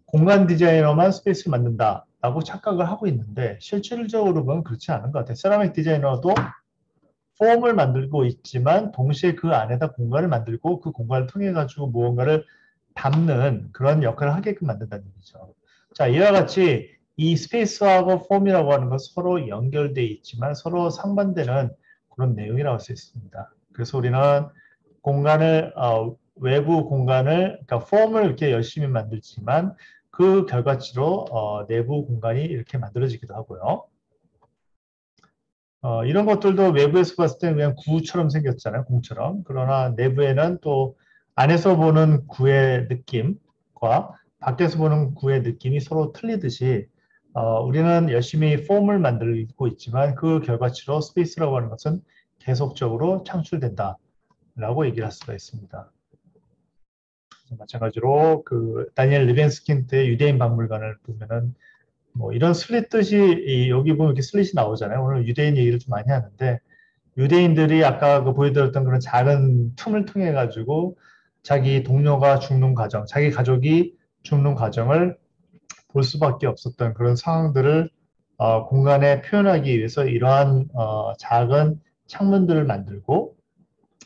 공간 디자이너만 스페이스를 만든다라고 착각을 하고 있는데 실질적으로 보면 그렇지 않은 것 같아요. 세라믹 디자이너도 폼을 만들고 있지만 동시에 그 안에다 공간을 만들고 그 공간을 통해 가지고 무언가를 담는 그런 역할을 하게끔 만든다는 얘기죠. 자, 이와 같이 이 스페이스하고 폼이라고 하는 건 서로 연결되어 있지만 서로 상반되는 그런 내용이라고 할 수 있습니다. 그래서 우리는 외부 공간을, 그러니까 폼을 이렇게 열심히 만들지만 그 결과치로 내부 공간이 이렇게 만들어지기도 하고요. 이런 것들도 외부에서 봤을 때는 그냥 구처럼 생겼잖아요. 공처럼. 그러나 내부에는 또 안에서 보는 구의 느낌과 밖에서 보는 구의 느낌이 서로 틀리듯이 우리는 열심히 폼을 만들고 있지만 그 결과치로 스페이스라고 하는 것은 계속적으로 창출된다라고 얘기를 할 수가 있습니다. 마찬가지로 그 다니엘 리벤스킨트의 유대인 박물관을 보면은 뭐 이런 슬릿 뜻이 여기 보면 이렇게 슬릿이 나오잖아요. 오늘 유대인 얘기를 좀 많이 하는데 유대인들이 아까 그 보여드렸던 그런 작은 틈을 통해 가지고 자기 동료가 죽는 과정, 자기 가족이 죽는 과정을 볼 수밖에 없었던 그런 상황들을 공간에 표현하기 위해서 이러한 작은 창문들을 만들고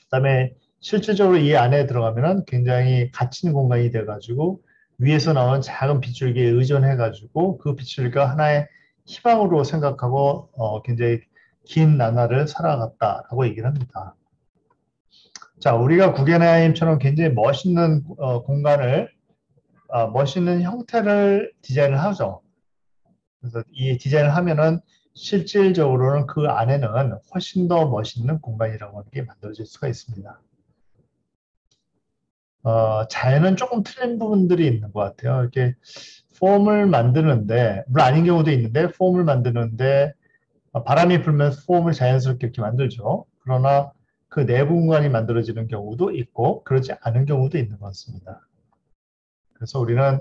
그다음에 실질적으로 이 안에 들어가면은 굉장히 갇힌 공간이 돼가지고 위에서 나온 작은 빗줄기에 의존해가지고 그 빗줄기가 하나의 희망으로 생각하고 굉장히 긴 나날을 살아갔다라고 얘기를 합니다. 자, 우리가 구겐하임처럼 굉장히 멋있는 공간을 멋있는 형태를 디자인을 하죠. 그래서 이 디자인을 하면은 실질적으로는 그 안에는 훨씬 더 멋있는 공간이라고 하는 게 만들어질 수가 있습니다. 자연은 조금 틀린 부분들이 있는 것 같아요. 이렇게 폼을 만드는데, 물론 아닌 경우도 있는데, 폼을 만드는데, 바람이 불면서 폼을 자연스럽게 이렇게 만들죠. 그러나 그 내부 공간이 만들어지는 경우도 있고, 그렇지 않은 경우도 있는 것 같습니다. 그래서 우리는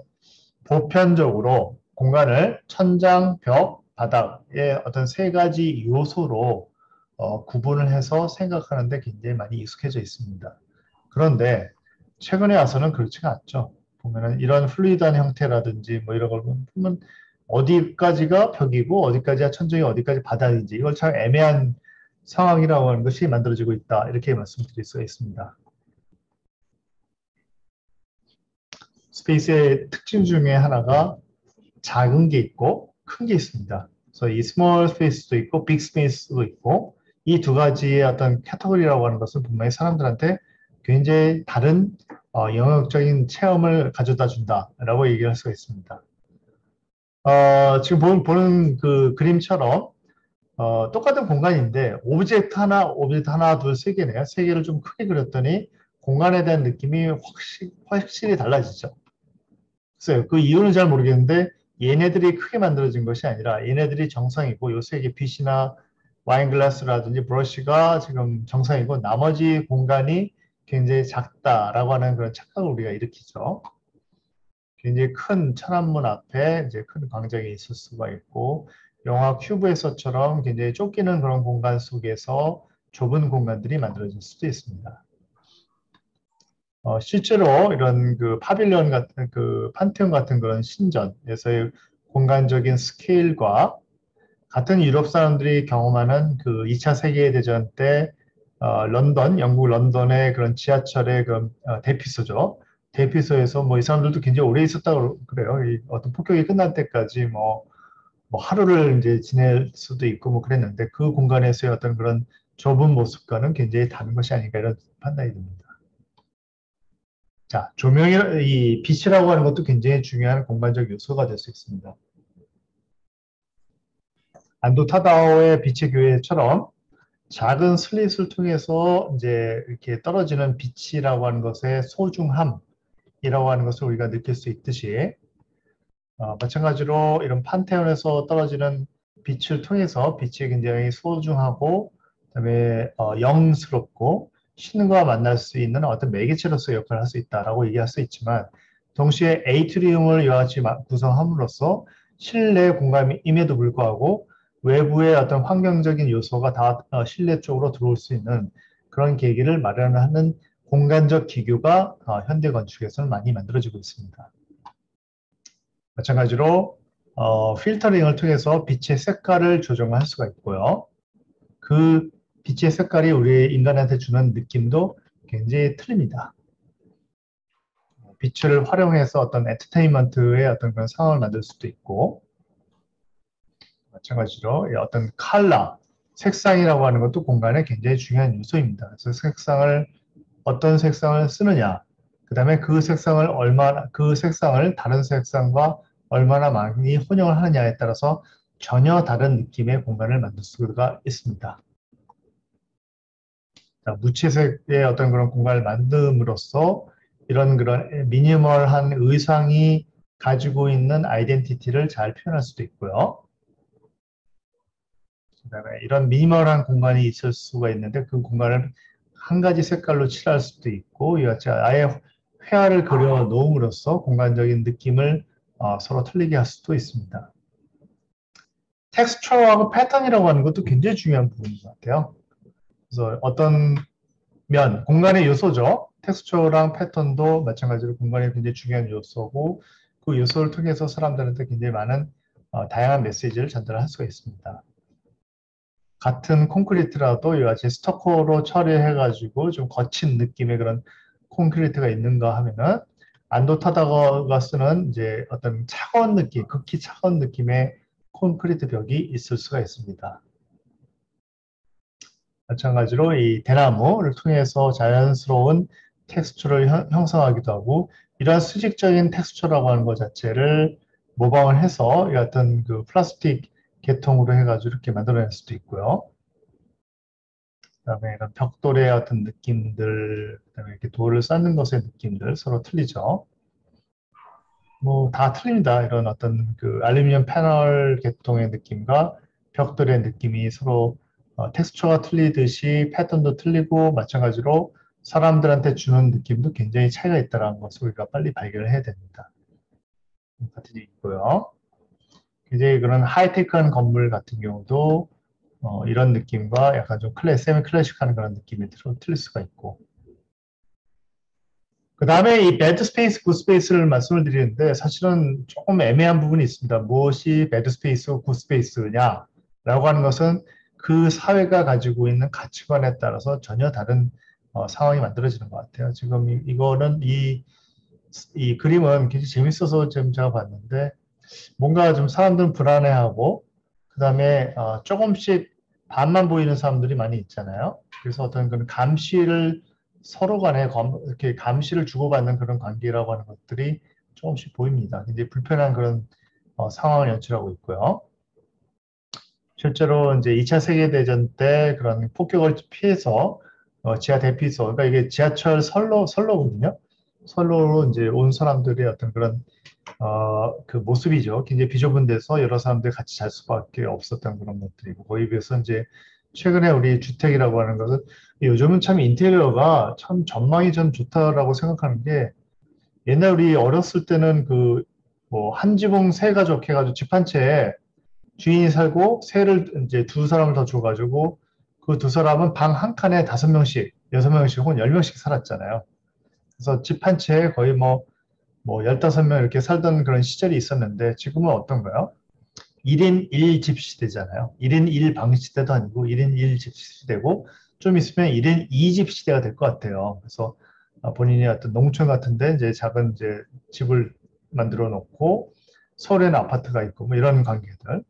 보편적으로 공간을 천장, 벽, 바닥의 어떤 세 가지 요소로 구분을 해서 생각하는데 굉장히 많이 익숙해져 있습니다. 그런데 최근에 와서는 그렇지가 않죠. 보면은 이런 플루이드한 형태라든지 뭐 이런 걸 보면 어디까지가 벽이고 어디까지가 천정이 어디까지 바닥인지 이걸 참 애매한 상황이라고 하는 것이 만들어지고 있다. 이렇게 말씀드릴 수가 있습니다. 스페이스의 특징 중에 하나가 작은 게 있고 큰 게 있습니다. 그래서 이 스몰 스페이스도 있고 빅 스페이스도 있고 이 두 가지의 어떤 카테고리라고 하는 것은 분명히 사람들한테 굉장히 다른 영역적인 체험을 가져다 준다라고 얘기할 수가 있습니다. 지금 보는 그 그림처럼 똑같은 공간인데 오브젝트 하나, 둘, 세 개네요. 세 개를 좀 크게 그렸더니 공간에 대한 느낌이 확실히 달라지죠. 글쎄요, 그 이유는 잘 모르겠는데 얘네들이 크게 만들어진 것이 아니라 얘네들이 정상이고 요 세 개 빛이나 와인글라스라든지 브러쉬가 지금 정상이고 나머지 공간이 굉장히 작다라고 하는 그런 착각을 우리가 일으키죠. 굉장히 큰 천안문 앞에 이제 큰 광장이 있을 수가 있고 영화 큐브에서처럼 굉장히 쫓기는 그런 공간 속에서 좁은 공간들이 만들어질 수도 있습니다. 실제로 이런 그 파빌리온 같은 그 판테온 같은 그런 신전에서의 공간적인 스케일과 같은 유럽 사람들이 경험하는 그 2차 세계대전 때 영국 런던의 그런 지하철의 그런 대피소죠. 대피소에서 뭐 이 사람들도 굉장히 오래 있었다고 그래요. 이 어떤 폭격이 끝날 때까지 뭐 하루를 이제 지낼 수도 있고 뭐 그랬는데 그 공간에서의 어떤 그런 좁은 모습과는 굉장히 다른 것이 아닌가 이런 판단이 듭니다. 자, 이 빛이라고 하는 것도 굉장히 중요한 공간적 요소가 될 수 있습니다. 안도 타다오의 빛의 교회처럼 작은 슬릿을 통해서 이제 이렇게 떨어지는 빛이라고 하는 것의 소중함이라고 하는 것을 우리가 느낄 수 있듯이 마찬가지로 이런 판테온에서 떨어지는 빛을 통해서 빛이 굉장히 소중하고 그다음에 영스럽고 신과 만날 수 있는 어떤 매개체로서 역할을 할 수 있다라고 얘기할 수 있지만 동시에 에이트리움을 이와 같이 구성함으로써 실내 공간임에도 불구하고 외부의 어떤 환경적인 요소가 다 실내 쪽으로 들어올 수 있는 그런 계기를 마련하는 공간적 기교가 현대 건축에서는 많이 만들어지고 있습니다. 마찬가지로 필터링을 통해서 빛의 색깔을 조정할 수가 있고요. 그 빛의 색깔이 우리 인간한테 주는 느낌도 굉장히 틀립니다. 빛을 활용해서 어떤 엔터테인먼트의 어떤 그런 상황을 만들 수도 있고 마찬가지로 어떤 컬러, 색상이라고 하는 것도 공간에 굉장히 중요한 요소입니다. 그래서 어떤 색상을 쓰느냐, 그 다음에 그 색상을 다른 색상과 얼마나 많이 혼용을 하느냐에 따라서 전혀 다른 느낌의 공간을 만들 수가 있습니다. 자, 무채색의 어떤 그런 공간을 만듦으로써 이런 그런 미니멀한 의상이 가지고 있는 아이덴티티를 잘 표현할 수도 있고요. 그다음에 이런 미니멀한 공간이 있을 수가 있는데 그 공간을 한 가지 색깔로 칠할 수도 있고 이같이 아예 회화를 그려 놓음으로써 공간적인 느낌을 서로 틀리게 할 수도 있습니다. 텍스처하고 패턴이라고 하는 것도 굉장히 중요한 부분인 것 같아요. 그래서 어떤 공간의 요소죠. 텍스처랑 패턴도 마찬가지로 공간의 굉장히 중요한 요소고 그 요소를 통해서 사람들한테 굉장히 많은 다양한 메시지를 전달할 수가 있습니다. 같은 콘크리트라도 이와 같이 스토커로 처리해가지고 좀 거친 느낌의 그런 콘크리트가 있는가 하면은 안도타다가 쓰는 이제 어떤 차가운 느낌, 극히 차가운 느낌의 콘크리트 벽이 있을 수가 있습니다. 마찬가지로 이 대나무를 통해서 자연스러운 텍스처를 형성하기도 하고 이러한 수직적인 텍스처라고 하는 것 자체를 모방을 해서 이 같은 그 플라스틱 계통으로 해가지고 이렇게 만들어낼 수도 있고요. 그다음에 이런 벽돌의 어떤 느낌들, 그다음에 이렇게 돌을 쌓는 것의 느낌들 서로 틀리죠. 뭐 다 틀립니다. 이런 어떤 그 알루미늄 패널 계통의 느낌과 벽돌의 느낌이 서로 텍스처가 틀리듯이 패턴도 틀리고 마찬가지로 사람들한테 주는 느낌도 굉장히 차이가 있다는 것을 우리가 빨리 발견을 해야 됩니다. 같은 얘기고요. 굉장히 그런 하이테크한 건물 같은 경우도 이런 느낌과 약간 좀 세미 클래식한 그런 느낌이 틀릴 수가 있고 그 다음에 이 배드 스페이스, 굿 스페이스를 말씀을 드리는데 사실은 조금 애매한 부분이 있습니다. 무엇이 배드 스페이스, 굿 스페이스냐 라고 하는 것은 그 사회가 가지고 있는 가치관에 따라서 전혀 다른 상황이 만들어지는 것 같아요. 지금 이거는 이 그림은 굉장히 재밌어서 지금 제가 봤는데 뭔가 좀 사람들은 불안해하고 그 다음에 조금씩 반만 보이는 사람들이 많이 있잖아요. 그래서 어떤 그런 감시를 서로 간에 이렇게 감시를 주고받는 그런 관계라고 하는 것들이 조금씩 보입니다. 굉장히 불편한 그런 상황을 연출하고 있고요. 실제로 이제 2차 세계대전 때 그런 폭격을 피해서 지하 대피소, 그러니까 이게 지하철 선로거든요. 선로로 이제 온 사람들의 어떤 그런 그 모습이죠. 굉장히 비좁은 데서 여러 사람들이 같이 잘 수밖에 없었던 그런 것들이고, 거기에 비해서 이제 최근에 우리 주택이라고 하는 것은 요즘은 참 인테리어가 참 전망이 좀 좋다라고 생각하는 게, 옛날 우리 어렸을 때는 그 뭐 한 지붕 세 가족 해가지고 집 한 채에 주인이 살고 새를 이제 두 사람을 더 줘가지고 그 두 사람은 방 한 칸에 5명씩, 6명씩 혹은 10명씩 살았잖아요. 그래서 집 한 채에 거의 뭐 15명 이렇게 살던 그런 시절이 있었는데, 지금은 어떤가요? 1인 1집 시대잖아요. 1인 1방 시대도 아니고 1인 1집 시대고, 좀 있으면 1인 2집 시대가 될 것 같아요. 그래서 본인이 어떤 농촌 같은데 이제 작은 이제 집을 만들어 놓고 서울에는 아파트가 있고 뭐 이런 관계들.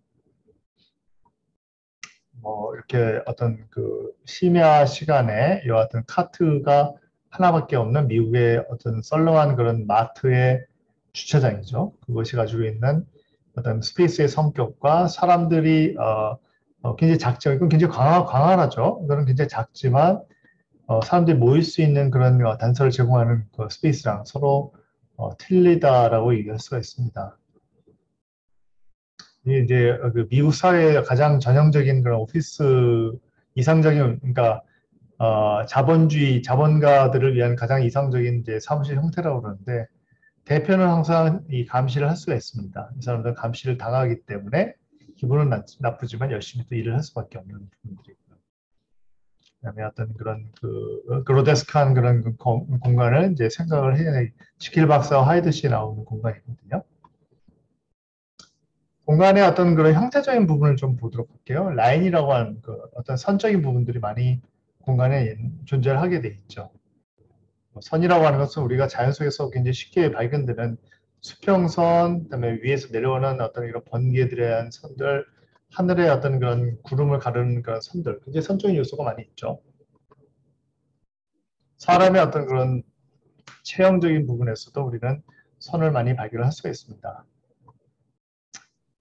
뭐 이렇게 어떤 그 심야 시간에 이 같은 카트가 하나밖에 없는 미국의 어떤 썰렁한 그런 마트의 주차장이죠. 그것이 가지고 있는 어떤 스페이스의 성격과 사람들이 굉장히 작죠. 이건 굉장히 광활하죠. 이거는 굉장히 작지만 사람들이 모일 수 있는 그런 단서를 제공하는 그 스페이스랑 서로 틀리다라고 얘기할 수가 있습니다. 이게 이제 그 미국 사회의 가장 전형적인 그런 오피스 이상적인, 그러니까 자본주의 자본가들을 위한 가장 이상적인 이제 사무실 형태라고 그러는데, 대표는 항상 이 감시를 할 수가 있습니다. 이 사람들은 감시를 당하기 때문에 기분은 나쁘지만 열심히 또 일을 할 수밖에 없는 부분들이고요. 그다음에 어떤 그런 그 그로데스크한 그런 그 공간을 이제 생각을 해야, 지킬 박사와 하이드시 나오는 공간이거든요. 공간의 어떤 그런 형태적인 부분을 좀 보도록 할게요. 라인이라고 하는 그 어떤 선적인 부분들이 많이 공간에 존재를 하게 돼 있죠. 선이라고 하는 것은 우리가 자연 속에서 굉장히 쉽게 발견되는 수평선, 그다음에 위에서 내려오는 어떤 이런 번개들에 대한 선들, 하늘의 어떤 그런 구름을 가르는 그런 선들, 굉장히 선적인 요소가 많이 있죠. 사람의 어떤 그런 체형적인 부분에서도 우리는 선을 많이 발견할 수가 있습니다.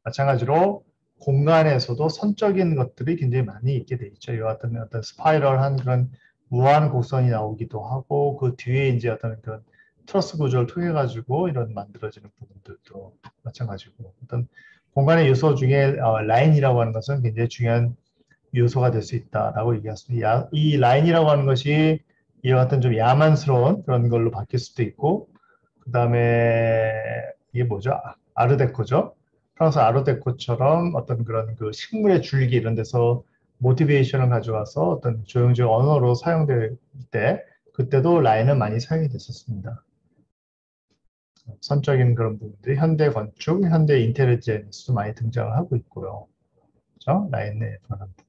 마찬가지로 공간에서도 선적인 것들이 굉장히 많이 있게 돼 있죠. 이와 같은 어떤 스파이럴한 그런 무한 곡선이 나오기도 하고, 그 뒤에 이제 어떤 그런 트러스 구조를 통해 가지고 이런 만들어지는 부분들도 마찬가지고, 어떤 공간의 요소 중에 라인이라고 하는 것은 굉장히 중요한 요소가 될 수 있다라고 얘기했습니다. 이 라인이라고 하는 것이 이와 같은 좀 야만스러운 그런 걸로 바뀔 수도 있고, 그 다음에 이게 뭐죠? 아르데코죠. 프랑스 아르데코처럼 어떤 그런 그 식물의 줄기 이런 데서 모티베이션을 가져와서 어떤 조형적 언어로 사용될 때, 그때도 라인은 많이 사용이 됐었습니다. 선적인 그런 부분들이 현대 건축, 현대 인텔리전스도 많이 등장을 하고 있고요. 그렇죠? 라인에 관한 부분.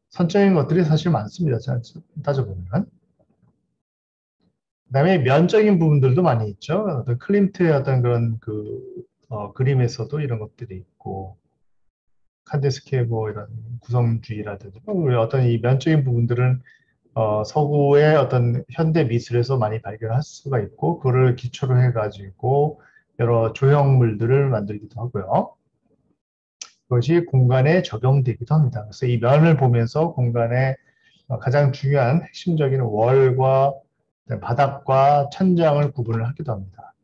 선적인 것들이 사실 많습니다. 따져보면. 그다음에 면적인 부분들도 많이 있죠. 어떤 클림트의 어떤 그런 그 그림에서도 이런 것들이 있고, 칸데스케 뭐 이런 구성주의라든지 어떤 이 면적인 부분들은 서구의 어떤 현대 미술에서 많이 발견할 수가 있고, 그거를 기초로 해가지고 여러 조형물들을 만들기도 하고요. 그것이 공간에 적용되기도 합니다. 그래서 이 면을 보면서 공간의 가장 중요한 핵심적인 월과 바닥과 천장을 구분을 하기도 합니다.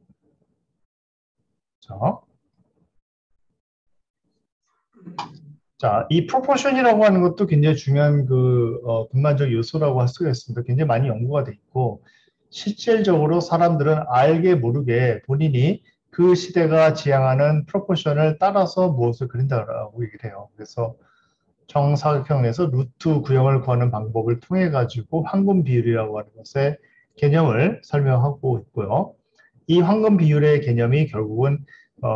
자, 이 프로포션이라고 하는 것도 굉장히 중요한 그 공간적 요소라고 할 수가 있습니다. 굉장히 많이 연구가 돼 있고, 실질적으로 사람들은 알게 모르게 본인이 그 시대가 지향하는 프로포션을 따라서 무엇을 그린다고 얘기를 해요. 그래서 정사각형에서 루트 구형을 구하는 방법을 통해 가지고 황금 비율이라고 하는 것의 개념을 설명하고 있고요. 이 황금 비율의 개념이 결국은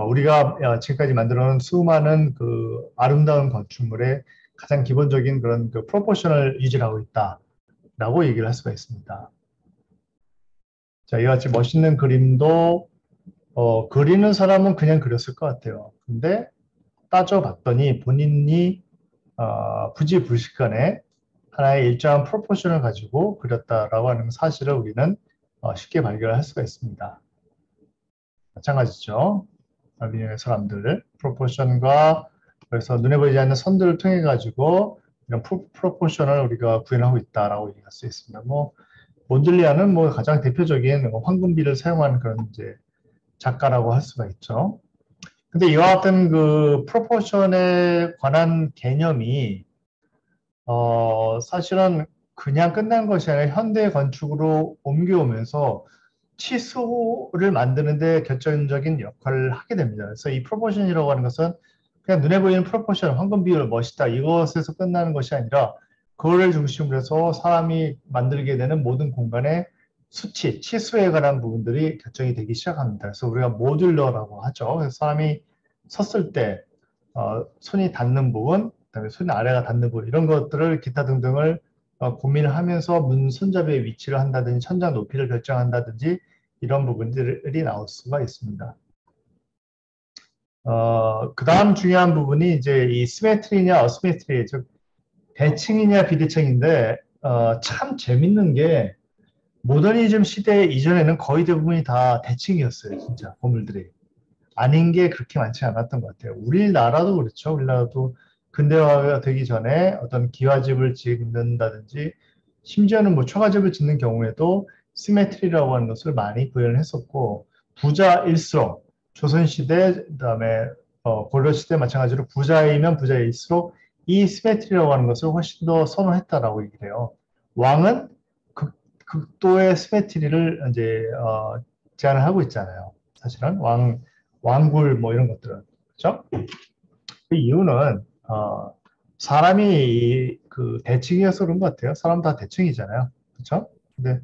우리가 지금까지 만들어 놓은 수많은 그 아름다운 건축물의 가장 기본적인 그런 그 프로포션을 유지하고 있다라고 얘기를 할 수가 있습니다. 자, 이와 같이 멋있는 그림도 그리는 사람은 그냥 그렸을 것 같아요. 근데 따져봤더니 본인이 부지불식간에 하나의 일정한 프로포션을 가지고 그렸다라고 하는 사실을 우리는 쉽게 발견할 수가 있습니다. 마찬가지죠. 알루미늄의 사람들, 프로포션과 그래서 눈에 보이지 않는 선들을 통해 가지고 이런 프로포션을 우리가 구현하고 있다라고 얘기할 수 있습니다. 뭐 몬들리안은 뭐 가장 대표적인 황금비를 사용하는 그런 이제 작가라고 할 수가 있죠. 근데 이와 같은 그 프로포션에 관한 개념이 사실은 그냥 끝난 것이 아니라 현대 건축으로 옮겨오면서 치수를 만드는데 결정적인 역할을 하게 됩니다. 그래서 이 프로포션이라고 하는 것은 그냥 눈에 보이는 프로포션, 황금 비율, 멋있다 이것에서 끝나는 것이 아니라 그거를 중심으로 해서 사람이 만들게 되는 모든 공간의 수치, 치수에 관한 부분들이 결정이 되기 시작합니다. 그래서 우리가 모듈러라고 하죠. 그래서 사람이 섰을 때 손이 닿는 부분, 그다음에 손 아래가 닿는 부분 이런 것들을 기타 등등을 고민을 하면서 문 손잡이의 위치를 한다든지 천장 높이를 결정한다든지 이런 부분들이 나올 수가 있습니다. 그 다음 중요한 부분이 이제 이 시메트리냐 어시메트리, 즉 대칭이냐 비대칭인데 참 재밌는 게 모더니즘 시대 이전에는 거의 대부분이 다 대칭이었어요. 진짜 건물들이. 아닌 게 그렇게 많지 않았던 것 같아요. 우리나라도 그렇죠. 우리나라도 근대화가 되기 전에 어떤 기와집을 짓는다든지 심지어는 뭐 초가집을 짓는 경우에도 시메트리라고 하는 것을 많이 구현을 했었고 부자일수록 조선시대 그다음에 고려시대 마찬가지로 부자이면 부자일수록 이 시메트리라고 하는 것을 훨씬 더 선호했다라고 얘기를 해요. 왕은 극도의 시메트리를 이제 제안을 하고 있잖아요. 사실은 왕굴 뭐 이런 것들은 그렇죠? 그 이유는 사람이 그 대칭이어서 그런 것 같아요. 사람 다 대칭이잖아요. 그렇죠? 근데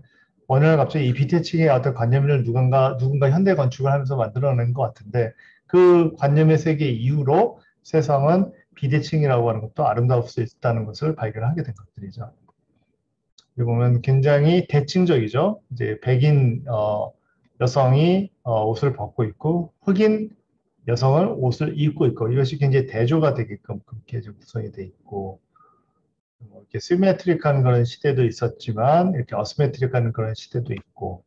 어느 날 갑자기 이 비대칭의 어떤 관념을 누군가 현대 건축을 하면서 만들어낸 것 같은데 그 관념의 세계 이후로 세상은 비대칭이라고 하는 것도 아름다울 수 있다는 것을 발견하게 된 것들이죠. 여기 보면 굉장히 대칭적이죠. 이제 백인 여성이 옷을 벗고 있고 흑인 여성은 옷을 입고 있고 이것이 굉장히 대조가 되게끔 그렇게 좀 구성이 돼 있고 뭐 이렇게 시메트릭한 그런 시대도 있었지만 이렇게 어시메트릭한 그런 시대도 있고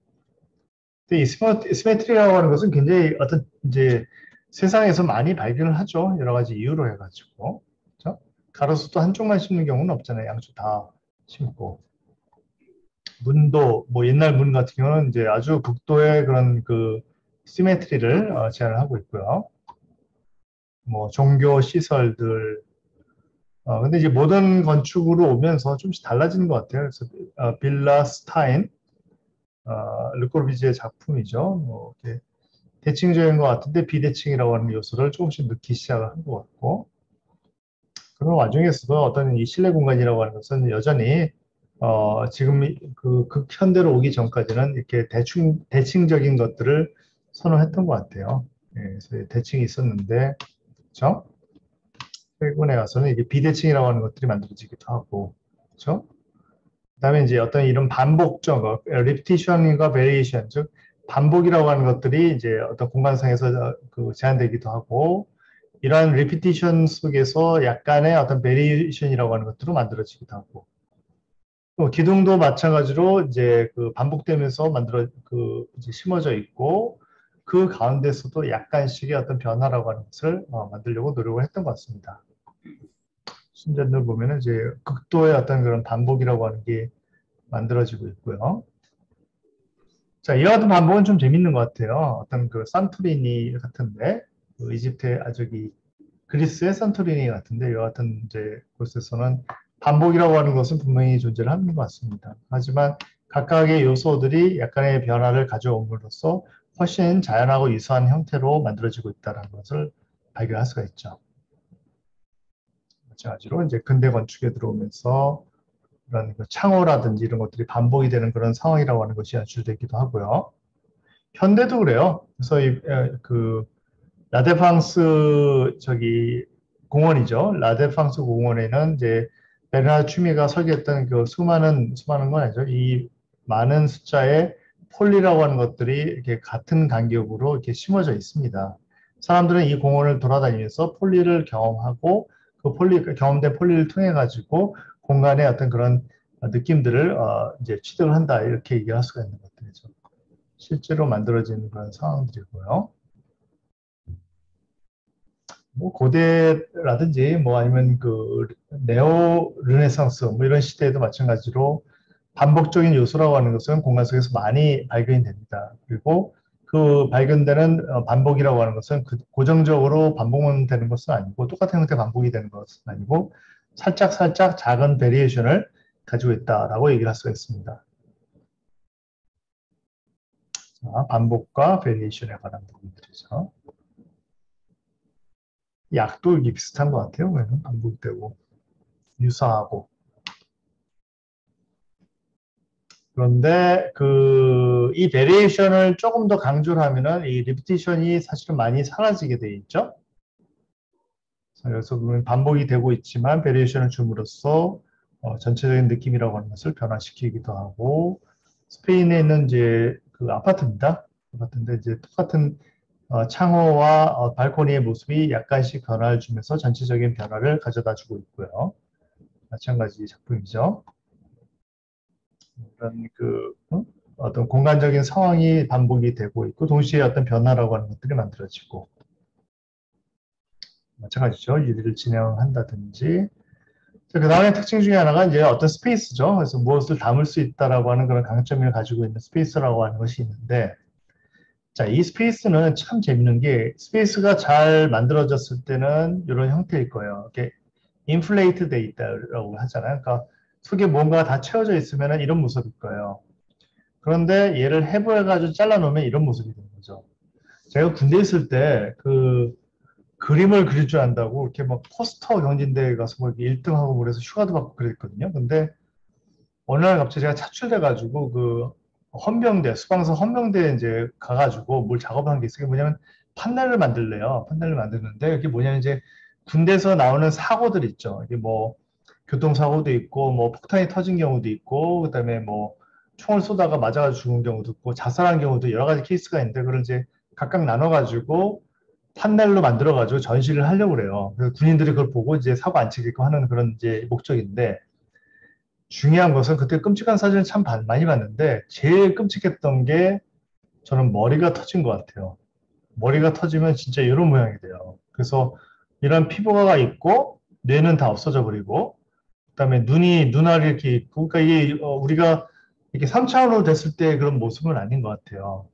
근데 이 시메트리라고 하는 것은 굉장히 어떤 이제 세상에서 많이 발견을 하죠. 여러 가지 이유로 해가지고 그렇죠? 가로수도 한쪽만 심는 경우는 없잖아요. 양쪽 다 심고 문도 뭐 옛날 문 같은 경우는 이제 아주 극도의 그런 그 시메트리를 제안을 하고 있고요. 뭐 종교 시설들 근데 이제 모던 건축으로 오면서 좀씩 달라지는 것 같아요. 그래서 빌라 스타인 르꼬르비지의 작품이죠. 뭐 이렇게 대칭적인 것 같은데 비대칭이라고 하는 요소를 조금씩 넣기 시작을 한 것 같고 그런 와중에서도 어떤 이 실내 공간이라고 하는 것은 여전히 지금 그 극현대로 오기 전까지는 이렇게 대칭적인 것들을 선호했던 것 같아요. 예, 그래서 대칭이 있었는데, 그렇죠? 최근에 가서는 이게 비대칭이라고 하는 것들이 만들어지기도 하고, 그렇죠? 그다음에 이제 어떤 이런 반복적, repetition과 variation, 즉 반복이라고 하는 것들이 이제 어떤 공간상에서 그 제한되기도 하고, 이러한 repetition 속에서 약간의 어떤 variation이라고 하는 것들로 만들어지기도 하고, 기둥도 마찬가지로 이제 그 반복되면서 이제 심어져 있고, 그 가운데서도 약간씩의 어떤 변화라고 하는 것을 만들려고 노력을 했던 것 같습니다. 신전들 보면은 이제 극도의 어떤 그런 반복이라고 하는 게 만들어지고 있고요. 자, 이와 같은 반복은 좀 재밌는 것 같아요. 어떤 그 산토리니 같은데, 그 이집트의 저기 그리스의 산토리니 같은데, 이와 같은 이제 곳에서는 반복이라고 하는 것은 분명히 존재를 하는 것 같습니다. 하지만 각각의 요소들이 약간의 변화를 가져옴으로써 훨씬 자연하고 유사한 형태로 만들어지고 있다는 것을 발견할 수가 있죠. 마찬가지로 이제 근대 건축에 들어오면서 그런 그 창호라든지 이런 것들이 반복이 되는 그런 상황이라고 하는 것이 연출되기도 하고요. 현대도 그래요. 그래서 그 라데팡스 저기 공원이죠. 라데팡스 공원에는 이제 베르나르 추미가 설계했던 그 수많은 건 아니죠. 이 많은 숫자의 폴리라고 하는 것들이 이렇게 같은 간격으로 이렇게 심어져 있습니다. 사람들은 이 공원을 돌아다니면서 폴리를 경험하고 경험된 폴리를 통해 가지고 공간의 어떤 그런 느낌들을 이제 취득을 한다 이렇게 얘기할 수가 있는 것들이죠. 실제로 만들어지는 그런 상황들이고요. 뭐 고대라든지 뭐 아니면 그 네오 르네상스 뭐 이런 시대에도 마찬가지로 반복적인 요소라고 하는 것은 공간 속에서 많이 발견이 됩니다. 그리고 그 발견되는 반복이라고 하는 것은 고정적으로 반복만 되는 것은 아니고 똑같은 형태 반복이 되는 것은 아니고 살짝 작은 베리에이션을 가지고 있다라고 얘기를 할 수가 있습니다. 자, 반복과 베리에이션에 관한 부분들이죠. 약도 이게 비슷한 것 같아요. 왜냐면 반복되고 유사하고. 그런데 이 베리에이션을 조금 더 강조를 하면은 이 리피티션이 사실은 많이 사라지게 돼 있죠. 그래서 보면 반복이 되고 있지만 베리에이션을 줌으로써 전체적인 느낌이라고 하는 것을 변화시키기도 하고 스페인에 있는 이제 그 아파트입니다. 아파트인데 이제 똑같은 창호와 발코니의 모습이 약간씩 변화를 주면서 전체적인 변화를 가져다 주고 있고요. 마찬가지 작품이죠. 그런 어떤 공간적인 상황이 반복이 되고 있고 동시에 어떤 변화라고 하는 것들이 만들어지고 마찬가지죠. 일을 진행한다든지. 그 다음에 특징 중에 하나가 이제 어떤 스페이스죠. 그래서 무엇을 담을 수 있다라고 하는 그런 강점을 가지고 있는 스페이스라고 하는 것이 있는데, 자, 이 스페이스는 참 재밌는 게 스페이스가 잘 만들어졌을 때는 이런 형태일 거예요. 이렇게 인플레이트 돼 있다라고 하잖아요. 그러니까 속에 뭔가 다 채워져 있으면 이런 모습일 거예요. 그런데 얘를 해부해가지고 잘라놓으면 이런 모습이 되는 거죠. 제가 군대에 있을 때 그림을 그릴 줄 안다고 이렇게 막 포스터 경진대회 가서 뭐 1등하고 그래서 휴가도 받고 그랬거든요. 근데 어느 날 갑자기 제가 차출돼가지고 헌병대, 수방사 헌병대에 이제 가가지고 뭘 작업한 게 있어요. 그게 뭐냐면 판넬을 만들래요. 판넬을 만드는데 이게 뭐냐면 이제 군대에서 나오는 사고들 있죠. 이게 뭐 교통사고도 있고 뭐 폭탄이 터진 경우도 있고 그다음에 뭐 총을 쏘다가 맞아가지고 죽은 경우도 있고 자살한 경우도 여러 가지 케이스가 있는데 그걸 이제 각각 나눠가지고 판넬로 만들어가지고 전시를 하려고 그래요. 그래서 군인들이 그걸 보고 이제 사고 안 치게끔 하는 그런 이제 목적인데 중요한 것은 그때 끔찍한 사진을 참 많이 봤는데 제일 끔찍했던 게 저는 머리가 터진 것 같아요. 머리가 터지면 진짜 이런 모양이 돼요. 그래서 이런 피부가 있고 뇌는 다 없어져 버리고 그다음에 눈알이 이렇게 있고 그러니까 이게 우리가 이렇게 3차원으로 됐을 때 그런 모습은 아닌 것 같아요.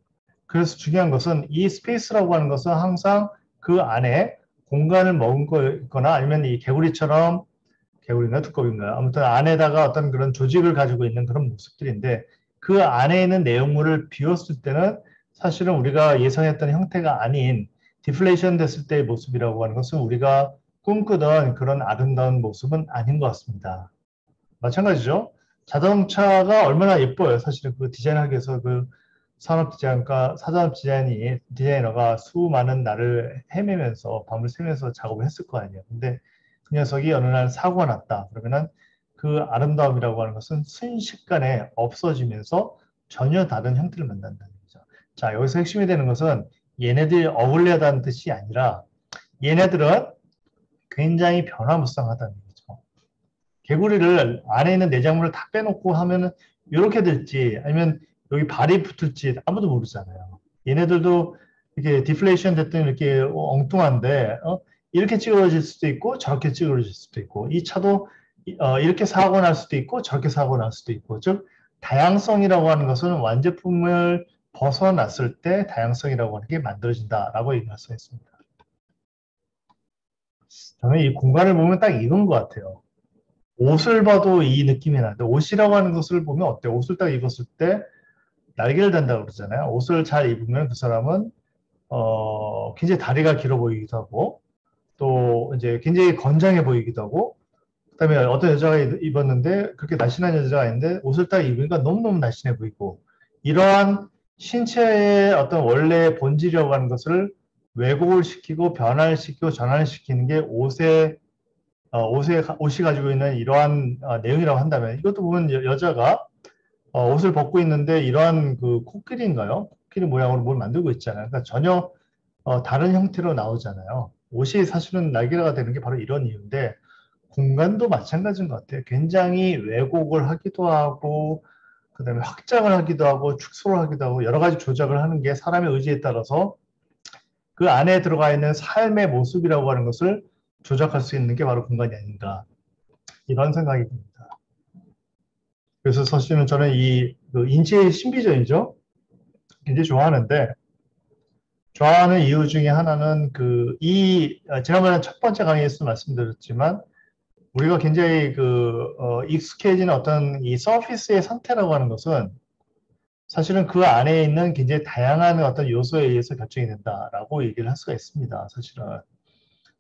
그래서 중요한 것은 이 스페이스라고 하는 것은 항상 그 안에 공간을 머금고 있거나 아니면 이 개구리인가 두꺼비인가 아무튼 안에다가 어떤 그런 조직을 가지고 있는 그런 모습들인데 그 안에 있는 내용물을 비웠을 때는 사실은 우리가 예상했던 형태가 아닌 디플레이션 됐을 때의 모습이라고 하는 것은 우리가 꿈꾸던 그런 아름다운 모습은 아닌 것 같습니다. 마찬가지죠. 자동차가 얼마나 예뻐요. 사실은 그 디자인하기 위해서 그 산업디자인과 디자이너가 수많은 날을 헤매면서 밤을 새면서 작업을 했을 거 아니에요. 근데 그 녀석이 어느 날 사고가 났다. 그러면은 그 아름다움이라고 하는 것은 순식간에 없어지면서 전혀 다른 형태를 만든다는 거죠. 자, 여기서 핵심이 되는 것은 얘네들이 어울려다는 뜻이 아니라 얘네들은 굉장히 변화무쌍하다는 거죠. 개구리를 안에 있는 내장물을 다 빼놓고 하면은 이렇게 될지 아니면 여기 발이 붙을지 아무도 모르잖아요. 얘네들도 이렇게 디플레이션 됐더니 이렇게 엉뚱한데 이렇게 찌그러질 수도 있고 저렇게 찌그러질 수도 있고 이 차도 이렇게 사고 날 수도 있고 저렇게 사고 날 수도 있고 즉 다양성이라고 하는 것은 완제품을 벗어났을 때 다양성이라고 하는 게 만들어진다라고 얘기할 수 있습니다. 저는 이 공간을 보면 딱 이건 것 같아요. 옷을 봐도 이 느낌이 나는데 옷이라고 하는 것을 보면 어때요? 옷을 딱 입었을 때 날개를 단다고 그러잖아요. 옷을 잘 입으면 그 사람은 굉장히 다리가 길어 보이기도 하고 또 이제 굉장히 건장해 보이기도 하고 그다음에 어떤 여자가 입었는데 그렇게 날씬한 여자가 있는데 옷을 딱 입으니까 너무너무 날씬해 보이고 이러한 신체의 어떤 원래 본질이라고 하는 것을 왜곡을 시키고 변화를 시키고 전환을 시키는 게 옷이 가지고 있는 이러한 내용이라고 한다면 이것도 보면 여자가 옷을 벗고 있는데 이러한 그 코끼리인가요? 코끼리 모양으로 뭘 만들고 있잖아요. 그러니까 전혀 다른 형태로 나오잖아요. 옷이 사실은 날개가 되는 게 바로 이런 이유인데 공간도 마찬가지인 것 같아요. 굉장히 왜곡을 하기도 하고 그다음에 확장을 하기도 하고 축소를 하기도 하고 여러 가지 조작을 하는 게 사람의 의지에 따라서 그 안에 들어가 있는 삶의 모습이라고 하는 것을 조작할 수 있는 게 바로 공간이 아닌가. 이런 생각이 듭니다. 그래서 사실은 저는 그 인체의 신비주의죠. 굉장히 좋아하는 이유 중에 하나는 지난번에 첫 번째 강의에서 말씀드렸지만, 우리가 굉장히 익숙해진 어떤 이 서피스의 상태라고 하는 것은 사실은 그 안에 있는 굉장히 다양한 어떤 요소에 의해서 결정이 된다라고 얘기를 할 수가 있습니다. 사실은.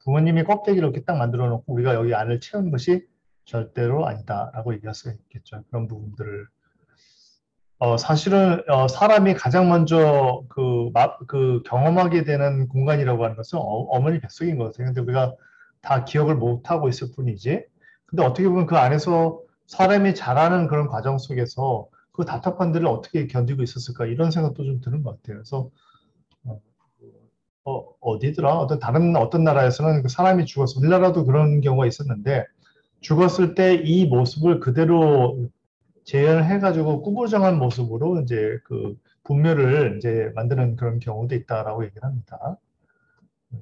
부모님이 껍데기를 이렇게 딱 만들어 놓고 우리가 여기 안을 채우는 것이 절대로 아니다라고 얘기할 수가 있겠죠. 그런 부분들을. 사실은 사람이 가장 먼저 경험하게 되는 공간이라고 하는 것은 어머니 뱃속인 것 같아요. 근데 우리가 다 기억을 못 하고 있을 뿐이지. 근데 어떻게 보면 그 안에서 사람이 자라는 그런 과정 속에서 그 답답한들을 어떻게 견디고 있었을까 이런 생각도 좀 드는 것 같아요. 그래서 어디더라? 어떤 나라에서는 그 사람이 죽었어. 우리나라도 그런 경우가 있었는데 죽었을 때 이 모습을 그대로 재현해가지고 꾸부정한 모습으로 이제 그 분묘를 이제 만드는 그런 경우도 있다라고 얘기를 합니다.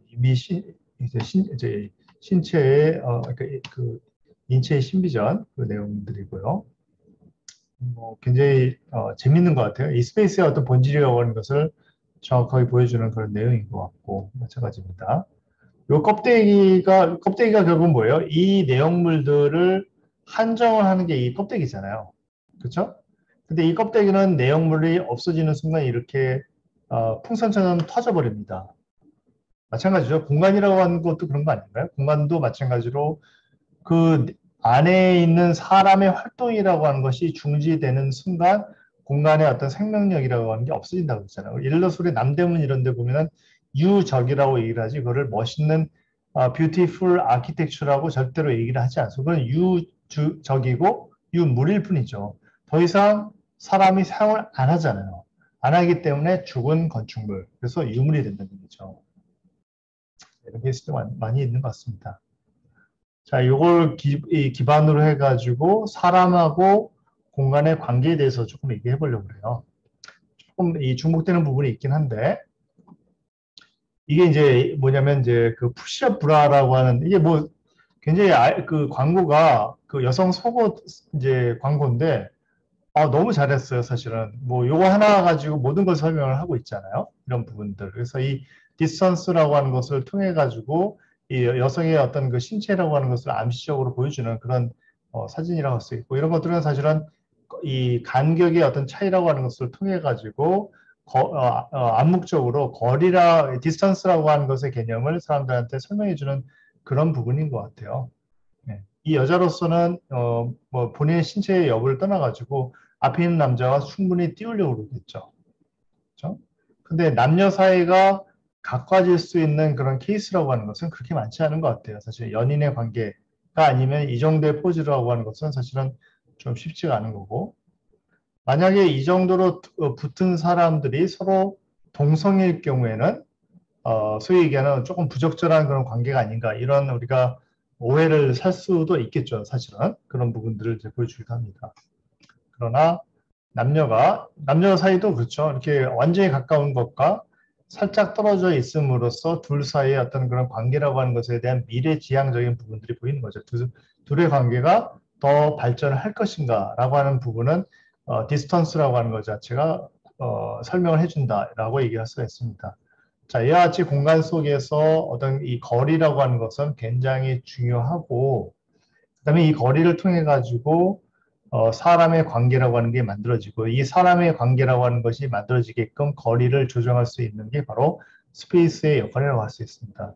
이미 이제 신체의 인체의 신비전 그 내용들이고요. 굉장히 재밌는 것 같아요. 이 스페이스의 어떤 본질이라고 하는 것을 정확하게 보여주는 그런 내용인 것 같고 마찬가지입니다. 이 껍데기가 결국은 뭐예요? 이 내용물들을 한정을 하는 게 이 껍데기잖아요. 그렇죠? 근데 이 껍데기는 내용물이 없어지는 순간 이렇게 풍선처럼 터져버립니다. 마찬가지죠. 공간이라고 하는 것도 그런 거 아닌가요? 공간도 마찬가지로 그 안에 있는 사람의 활동이라고 하는 것이 중지되는 순간 공간의 어떤 생명력이라고 하는 게 없어진다고 했잖아요. 예를 들어서 우리 남대문 이런 데 보면은 유적이라고 얘기를 하지 그거를 멋있는 뷰티풀 아키텍처라고 절대로 얘기를 하지 않죠. 그건 유적이고 유물일 뿐이죠. 더 이상 사람이 사용을 안 하잖아요. 안 하기 때문에 죽은 건축물, 그래서 유물이 된다는 얘기죠. 이런 케이스도 많이 있는 것 같습니다. 자, 이걸 기반으로 해가지고 사람하고 공간의 관계에 대해서 조금 얘기해 보려고 그래요. 조금 중복되는 부분이 있긴 한데, 이게 이제 뭐냐면 이제 그 푸시업 브라라고 하는 이게 뭐 굉장히 그 광고가 그 여성 속옷 이제 광고인데 너무 잘했어요, 사실은. 뭐 요거 하나 가지고 모든 걸 설명을 하고 있잖아요. 이런 부분들. 그래서 이 디스턴스라고 하는 것을 통해 가지고 이 여성의 어떤 그 신체라고 하는 것을 암시적으로 보여주는 그런 사진이라고 할 수 있고 이런 것들은 사실은 이 간격의 어떤 차이라고 하는 것을 통해 가지고 암묵적으로 디스턴스라고 하는 것의 개념을 사람들한테 설명해 주는 그런 부분인 것 같아요. 네. 이 여자로서는 뭐 본인의 신체의 여부를 떠나가지고 앞에 있는 남자와 충분히 띄우려고 그러겠죠. 그렇죠? 근데 남녀 사이가 가까워질 수 있는 그런 케이스라고 하는 것은 그렇게 많지 않은 것 같아요. 사실 연인의 관계가 아니면 이 정도의 포즈라고 하는 것은 사실은 좀 쉽지가 않은 거고 만약에 이 정도로 붙은 사람들이 서로 동성일 경우에는 소위 얘기하는 조금 부적절한 그런 관계가 아닌가 이런 우리가 오해를 살 수도 있겠죠. 사실은 그런 부분들을 이제 보여주기도 합니다. 그러나 남녀 사이도 그렇죠. 이렇게 완전히 가까운 것과 살짝 떨어져 있음으로써 둘 사이의 어떤 그런 관계라고 하는 것에 대한 미래지향적인 부분들이 보이는 거죠. 둘의 관계가 더 발전을 할 것인가라고 하는 부분은 디스턴스라고 하는 것 자체가 설명을 해준다라고 얘기할 수가 있습니다. 자, 이와 같이 공간 속에서 어떤 이 거리라고 하는 것은 굉장히 중요하고, 그 다음에 이 거리를 통해 가지고 사람의 관계라고 하는 게 만들어지고, 이 사람의 관계라고 하는 것이 만들어지게끔 거리를 조정할 수 있는 게 바로 스페이스의 역할이라고 할 수 있습니다.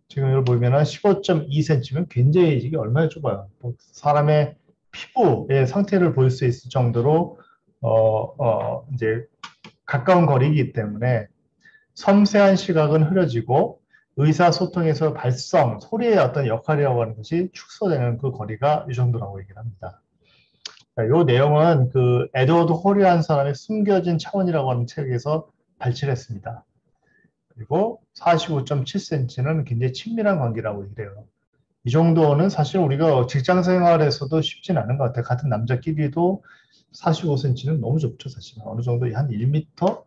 지금 이걸 보면은 15.2cm면 굉장히 이게 얼마나 좁아요. 사람의 피부의 상태를 볼 수 있을 정도로 이제 가까운 거리이기 때문에 섬세한 시각은 흐려지고 의사소통에서 발성, 소리의 어떤 역할이라고 하는 것이 축소되는 그 거리가 이 정도라고 얘기를 합니다. 이 내용은 그 에드워드 홀이라는 사람의 숨겨진 차원이라고 하는 책에서 발췌를 했습니다. 그리고 45.7cm는 굉장히 친밀한 관계라고 얘기해요. 이 정도는 사실 우리가 직장 생활에서도 쉽진 않은 것 같아요. 같은 남자끼리도 45cm는 너무 좁죠, 사실. 어느 정도 한 1m?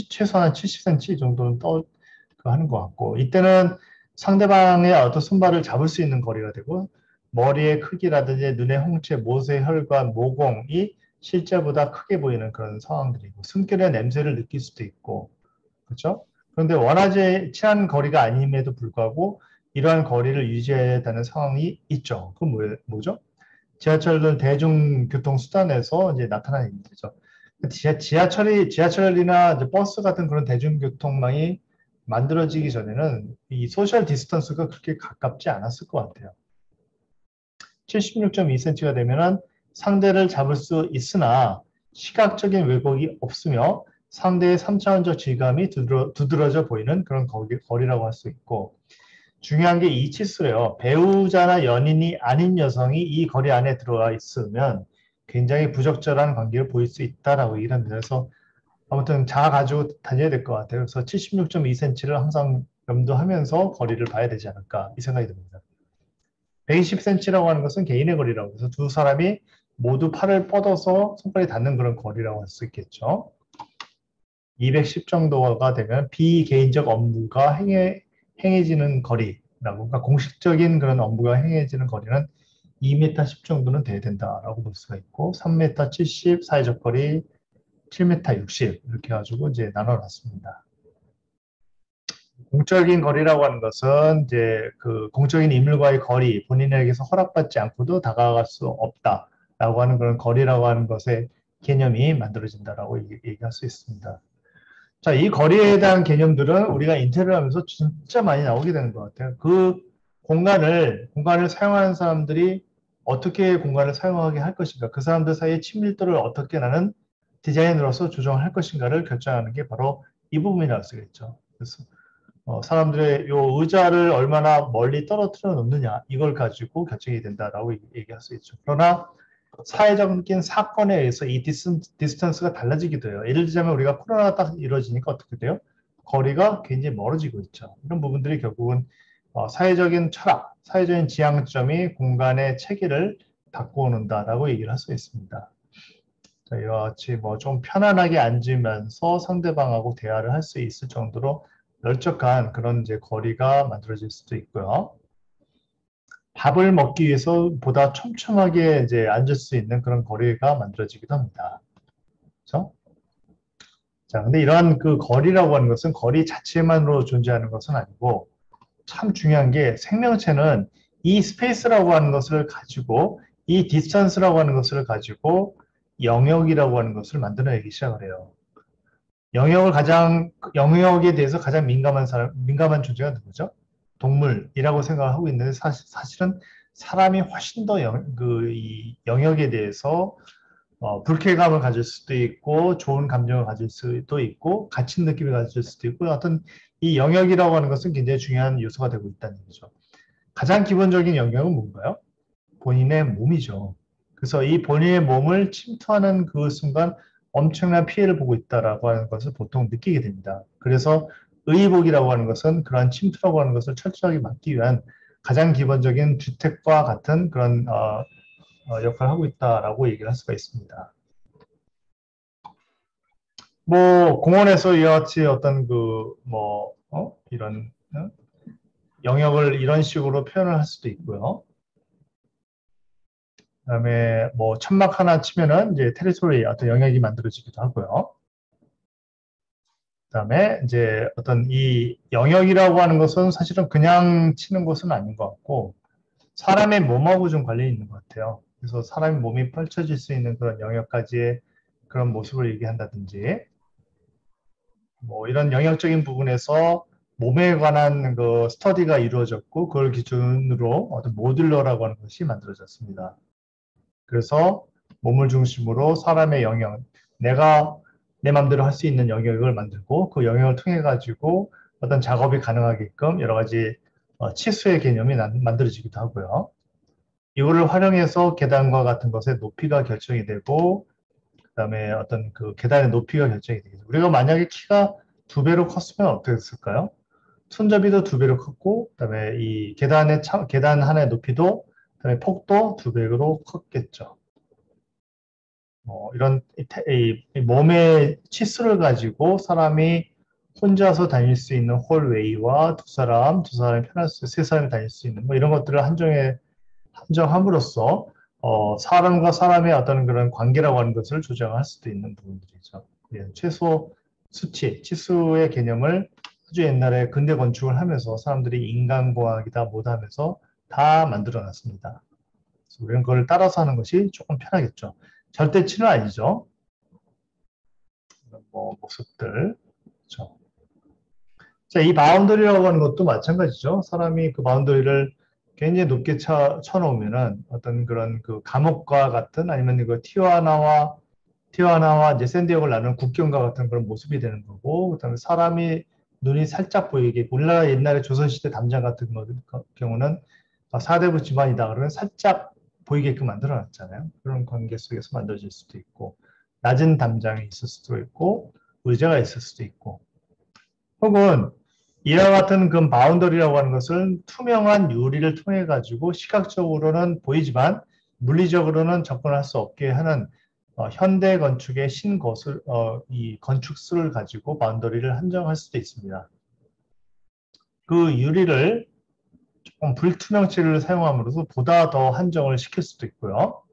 최소한 70cm 정도는 하는 것 같고, 이때는 상대방의 어떤 손발을 잡을 수 있는 거리가 되고, 머리의 크기라든지 눈의 홍채, 못의 혈관, 모공이 실제보다 크게 보이는 그런 상황들이고, 숨결의 냄새를 느낄 수도 있고, 그렇죠? 그런데 원하지 않은 거리가 아님에도 불구하고 이러한 거리를 유지해야 되는 상황이 있죠. 그건 뭐죠? 지하철 등 대중교통 수단에서 이제 나타나는 일이죠. 지하철이나 이제 버스 같은 그런 대중교통망이 만들어지기 전에는 이 소셜 디스턴스가 그렇게 가깝지 않았을 것 같아요. 76.2cm가 되면은 상대를 잡을 수 있으나 시각적인 왜곡이 없으며 상대의 3차원적 질감이 두드러져 보이는 그런 거리라고 할 수 있고, 중요한 게 이 치수래요. 배우자나 연인이 아닌 여성이 이 거리 안에 들어와 있으면 굉장히 부적절한 관계를 보일 수 있다라고 얘기를 합니다. 그래서 아무튼 잘 가지고 다녀야 될 것 같아요. 그래서 76.2cm를 항상 염두하면서 거리를 봐야 되지 않을까 이 생각이 듭니다. 120cm라고 하는 것은 개인의 거리라고 해서 두 사람이 모두 팔을 뻗어서 손발이 닿는 그런 거리라고 할 수 있겠죠. 210 정도가 되면 비개인적 업무가 행해지는 거리라고, 그러니까 공식적인 그런 업무가 행해지는 거리는 2m 10 정도는 돼야 된다라고 볼 수가 있고, 3m 70 사회적 거리, 7m 60 이렇게 해가지고 이제 나눠놨습니다. 공적인 거리라고 하는 것은 이제 그 공적인 인물과의 거리, 본인에게서 허락받지 않고도 다가갈 수 없다라고 하는 그런 거리라고 하는 것의 개념이 만들어진다라고 얘기할 수 있습니다. 자, 이 거리에 대한 개념들은 우리가 인테리어 하면서 진짜 많이 나오게 되는 것 같아요. 그 공간을 사용하는 사람들이 어떻게 공간을 사용하게 할 것인가, 그 사람들 사이의 친밀도를 어떻게 나는 디자인으로서 조정할 것인가를 결정하는 게 바로 이 부분이라고 쓰겠죠. 그래서 사람들의 요 의자를 얼마나 멀리 떨어뜨려 놓느냐, 이걸 가지고 결정이 된다라고 얘기할 수 있죠. 그러나 사회적인 사건에 의해서 이 디스턴스가 달라지기도 해요. 예를 들자면 우리가 코로나가 딱 이루어지니까 어떻게 돼요? 거리가 굉장히 멀어지고 있죠. 이런 부분들이 결국은 사회적인 철학, 사회적인 지향점이 공간의 체계를 바꾸어놓는다라고 얘기를 할 수 있습니다. 자, 이와 같이 뭐 좀 편안하게 앉으면서 상대방하고 대화를 할 수 있을 정도로 널쩍한 그런 이제 거리가 만들어질 수도 있고요. 밥을 먹기 위해서 보다 촘촘하게 이제 앉을 수 있는 그런 거리가 만들어지기도 합니다. 그렇죠? 자, 근데 이러한 그 거리라고 하는 것은 거리 자체만으로 존재하는 것은 아니고, 참 중요한 게 생명체는 이 스페이스라고 하는 것을 가지고, 이 디스턴스라고 하는 것을 가지고 영역이라고 하는 것을 만들어내기 시작을 해요. 영역에 대해서 가장 민감한 존재가 누구죠? 동물이라고 생각하고 있는데, 사실은 사람이 훨씬 더 이 영역에 대해서 불쾌감을 가질 수도 있고, 좋은 감정을 가질 수도 있고, 갇힌 느낌을 가질 수도 있고, 어떤 이 영역이라고 하는 것은 굉장히 중요한 요소가 되고 있다는 거죠. 가장 기본적인 영역은 뭔가요? 본인의 몸이죠. 그래서 이 본인의 몸을 침투하는 그 순간 엄청난 피해를 보고 있다라고 하는 것을 보통 느끼게 됩니다. 그래서 의복이라고 하는 것은 그러한 침투라고 하는 것을 철저하게 막기 위한 가장 기본적인 주택과 같은 그런 역할을 하고 있다라고 얘기를 할 수가 있습니다. 뭐 공원에서 이와 같이 어떤 이런 영역을 이런 식으로 표현을 할 수도 있고요. 그다음에 뭐 천막 하나 치면은 이제 테리토리 어떤 영역이 만들어지기도 하고요. 그다음에 이제 어떤 이 영역이라고 하는 것은 사실은 그냥 치는 것은 아닌 것 같고, 사람의 몸하고 좀 관련이 있는 것 같아요. 그래서 사람의 몸이 펼쳐질 수 있는 그런 영역까지의 그런 모습을 얘기한다든지, 뭐 이런 영역적인 부분에서 몸에 관한 그 스터디가 이루어졌고, 그걸 기준으로 어떤 모듈러라고 하는 것이 만들어졌습니다. 그래서 몸을 중심으로 사람의 영역, 내가 내 마음대로 할 수 있는 영역을 만들고, 그 영역을 통해 가지고 어떤 작업이 가능하게끔 여러 가지 치수의 개념이 만들어지기도 하고요. 이거를 활용해서 계단과 같은 것의 높이가 결정이 되고, 그다음에 어떤 그 계단의 높이가 결정이 되겠죠. 우리가 만약에 키가 2배로 컸으면 어땠을까요? 손잡이도 2배로 컸고, 그다음에 이 계단 하나의 높이도, 그다음에 폭도 2배로 컸겠죠. 이런 이 몸의 치수를 가지고 사람이 혼자서 다닐 수 있는 홀웨이와 두 사람이 편할 수, 세 사람이 다닐 수 있는 뭐 이런 것들을 한정함으로써 사람과 사람의 어떤 그런 관계라고 하는 것을 조정할 수도 있는 부분들이죠. 예, 최소 수치, 치수의 개념을 아주 옛날에 근대 건축을 하면서 사람들이 인간공학이다 뭐다 하면서 다 만들어 놨습니다. 그래서 우리는 그걸 따라서 하는 것이 조금 편하겠죠. 절대치는 아니죠. 뭐 모습들. 그렇죠. 자, 이 바운더리라고 하는 것도 마찬가지죠. 사람이 그 바운더리를 굉장히 높게 쳐놓으면은 어떤 그런 그 감옥과 같은 아니면 그 티와나와 이제 샌디에고를 나누는 국경과 같은 그런 모습이 되는 거고, 그다음에 사람이 눈이 살짝 보이게, 우리나라 옛날에 조선시대 담장 같은 경우는 사대부 집안이다 그러면 살짝 보이게끔 만들어 놨잖아요. 그런 관계 속에서 만들어질 수도 있고, 낮은 담장이 있을 수도 있고, 의자가 있을 수도 있고, 혹은 이와 같은 그 바운더리라고 하는 것은 투명한 유리를 통해 가지고 시각적으로는 보이지만 물리적으로는 접근할 수 없게 하는 현대 건축의 신거술, 이 건축술을 가지고 바운더리를 한정할 수도 있습니다. 그 유리를 조금 불투명체를 사용함으로써 보다 더 한정을 시킬 수도 있고요.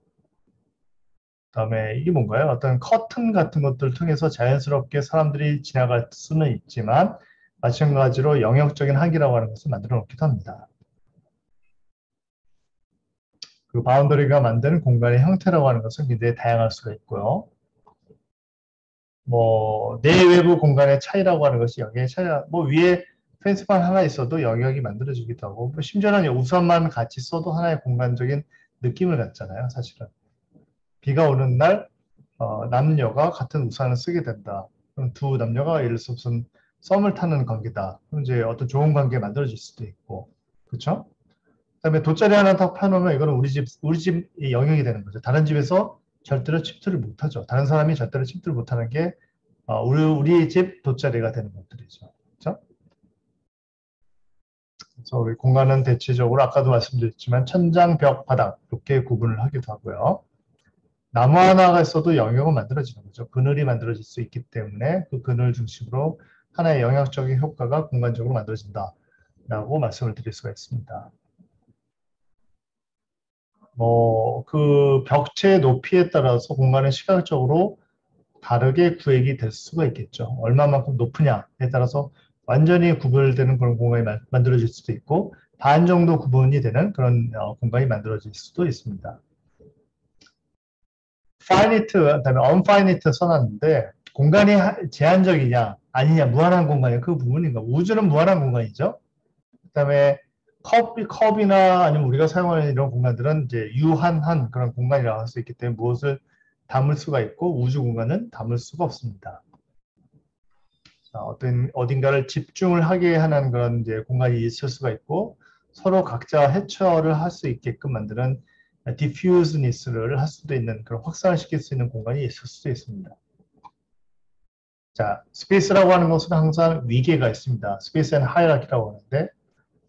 그다음에 이게 뭔가요? 어떤 커튼 같은 것들을 통해서 자연스럽게 사람들이 지나갈 수는 있지만 마찬가지로 영역적인 한계라고 하는 것을 만들어 놓기도 합니다. 그 바운더리가 만드는 공간의 형태라고 하는 것은 굉장히 다양할 수가 있고요. 뭐 내외부 공간의 차이라고 하는 것이 영역의 차이가 뭐 위에 펜스만 하나 있어도 영역이 만들어지기도 하고 뭐 심지어는 우산만 같이 써도 하나의 공간적인 느낌을 갖잖아요. 사실은 비가 오는 날 남녀가 같은 우산을 쓰게 된다. 그럼 두 남녀가 예를 들어서 무슨 썸을 타는 관계다. 그럼 이제 어떤 좋은 관계 만들어질 수도 있고, 그렇죠? 그다음에 돗자리 하나 딱 펴놓으면 이거는 우리 집 영역이 되는 거죠. 다른 집에서 절대로 침투를 못하죠. 다른 사람이 절대로 침투를 못하는 게 우리 집 돗자리가 되는 것들이죠. 그렇죠? 그래서 우리 공간은 대체적으로 아까도 말씀드렸지만 천장, 벽, 바닥 이렇게 구분을 하기도 하고요. 나무 하나가 있어도 영역은 만들어지는 거죠. 그늘이 만들어질 수 있기 때문에 그 그늘 중심으로 하나의 영역적인 효과가 공간적으로 만들어진다라고 말씀을 드릴 수가 있습니다. 그 벽체의 높이에 따라서 공간은 시각적으로 다르게 구획이 될 수가 있겠죠. 얼마만큼 높으냐에 따라서 완전히 구별되는 그런 공간이 만들어질 수도 있고 반 정도 구분이 되는 그런 공간이 만들어질 수도 있습니다. finite, 그다음에 unfinite 써놨는데 공간이 제한적이냐 아니냐 무한한 공간이냐 그 부분인가. 우주는 무한한 공간이죠. 그다음에 컵이나 아니면 우리가 사용하는 이런 공간들은 이제 유한한 그런 공간이라고 할 수 있기 때문에 무엇을 담을 수가 있고 우주 공간은 담을 수가 없습니다. 자, 어딘가를 집중을 하게 하는 그런 이제 공간이 있을 수가 있고 서로 각자 해처를 할 수 있게끔 만드는 diffuseness를 할 수도 있는 그런 확산을 시킬 수 있는 공간이 있을 수도 있습니다. 자, 스페이스라고 하는 것은 항상 위계가 있습니다. 스페이스 앤 하이라키라고 하는데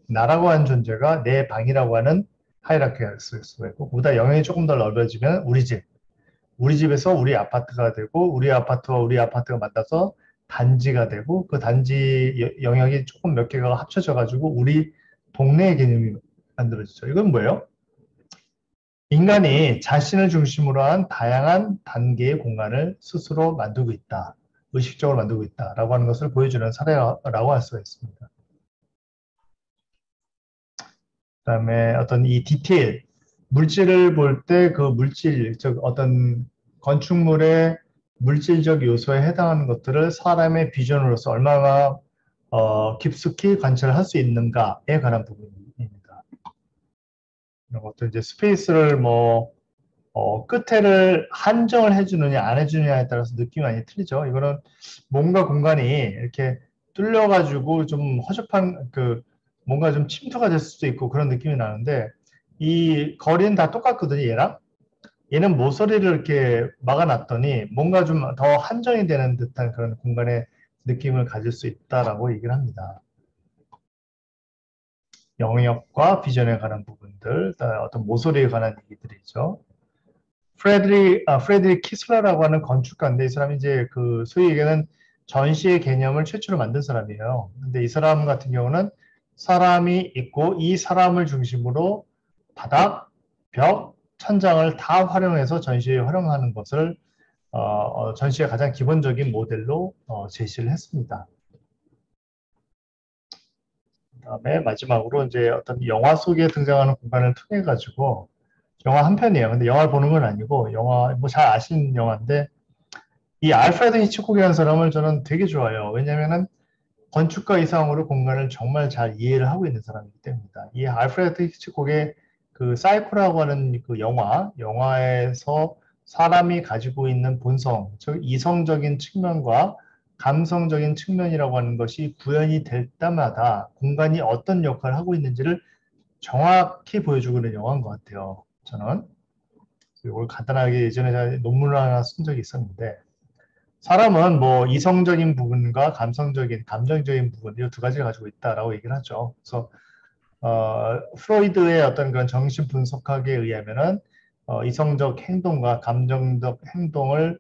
나라고 하는 존재가 내 방이라고 하는 하이라키가 있을 수가 있고 그보다 영역이 조금 더 넓어지면 우리 집에서 우리 아파트가 되고 우리 아파트와 우리 아파트가 만나서 단지가 되고 그 단지 영역이 조금 몇 개가 합쳐져 가지고 우리 동네의 개념이 만들어지죠. 이건 뭐예요? 인간이 자신을 중심으로 한 다양한 단계의 공간을 스스로 만들고 있다. 의식적으로 만들고 있다라고 하는 것을 보여주는 사례라고 할 수가 있습니다. 그다음에 어떤 이 디테일, 물질을 볼 때 그 물질, 즉 어떤 건축물의 물질적 요소에 해당하는 것들을 사람의 비전으로서 얼마나 깊숙이 관찰할 수 있는가에 관한 부분입니다. 이런 것도 이제 스페이스를 끝에를 한정을 해주느냐 안 해주느냐에 따라서 느낌이 많이 틀리죠. 이거는 뭔가 공간이 이렇게 뚫려가지고 좀 허접한 뭔가 좀 침투가 될 수도 있고 그런 느낌이 나는데 이 거리는 다 똑같거든요. 얘는 모서리를 이렇게 막아놨더니 뭔가 좀 더 한정이 되는 듯한 그런 공간의 느낌을 가질 수 있다라고 얘기를 합니다. 영역과 비전에 관한 부분들, 어떤 모서리에 관한 얘기들이죠. 프레드릭 키슬러라고 하는 건축가인데 이 사람이 이제 소위 얘기하는 전시의 개념을 최초로 만든 사람이에요. 근데 이 사람 같은 경우는 사람이 있고 이 사람을 중심으로 바닥, 벽, 천장을 다 활용해서 전시에 활용하는 것을 전시의 가장 기본적인 모델로 제시를 했습니다. 그다음에 마지막으로 이제 어떤 영화 속에 등장하는 공간을 통해 가지고 영화 한 편이에요. 근데 영화를 보는 건 아니고 영화 뭐 잘 아시는 영화인데 이 알프레드 히치콕이라는 사람을 저는 되게 좋아해요. 왜냐면은 건축가 이상으로 공간을 정말 잘 이해를 하고 있는 사람이기 때문이다. 이 알프레드 히치콕의 그 사이코라고 하는 그 영화에서 사람이 가지고 있는 본성, 즉 이성적인 측면과 감성적인 측면이라고 하는 것이 구현이 될 때마다 공간이 어떤 역할을 하고 있는지를 정확히 보여주고 있는 영화인 것 같아요. 저는 이걸 간단하게 예전에 제가 논문을 하나 쓴 적이 있었는데 사람은 뭐 이성적인 부분과 감정적인 부분 이 두 가지를 가지고 있다라고 얘기를 하죠. 그래서 프로이드의 어떤 그런 정신 분석학에 의하면은 이성적 행동과 감정적 행동을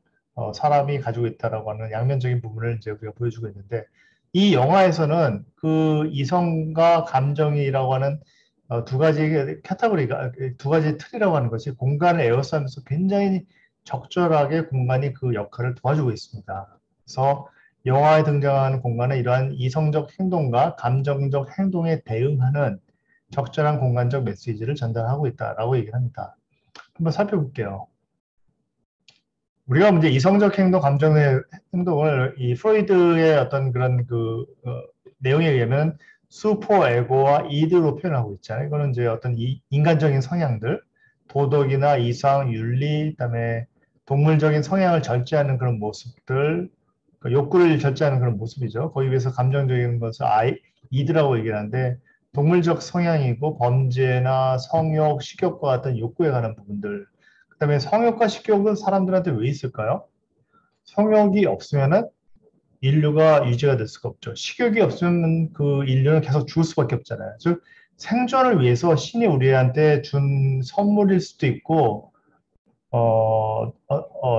사람이 가지고 있다라고 하는 양면적인 부분을 이제 우리가 보여주고 있는데 이 영화에서는 그 이성과 감정이라고 하는 두 가지 카테고리가 두 가지 틀이라고 하는 것이 공간을 에워싸면서 굉장히 적절하게 공간이 그 역할을 도와주고 있습니다. 그래서 영화에 등장하는 공간은 이러한 이성적 행동과 감정적 행동에 대응하는 적절한 공간적 메시지를 전달하고 있다라고 얘기를 합니다. 한번 살펴볼게요. 우리가 이제 이성적 행동, 감정의 행동을 이 프로이드의 어떤 그런 내용에 의하면 슈퍼 에고와 이드로 표현하고 있잖아요. 이거는 이제 어떤 인간적인 성향들, 도덕이나 이상, 윤리, 그다음에 동물적인 성향을 절제하는 그런 모습들, 욕구를 절제하는 그런 모습이죠. 거기에 비해서 감정적인 것을 이드라고 얘기를 하는데 동물적 성향이고 범죄나 성욕, 식욕과 같은 욕구에 관한 부분들. 그다음에 성욕과 식욕은 사람들한테 왜 있을까요? 성욕이 없으면은 인류가 유지가 될 수가 없죠. 식욕이 없으면 그 인류는 계속 죽을 수밖에 없잖아요. 즉 생존을 위해서 신이 우리한테 준 선물일 수도 있고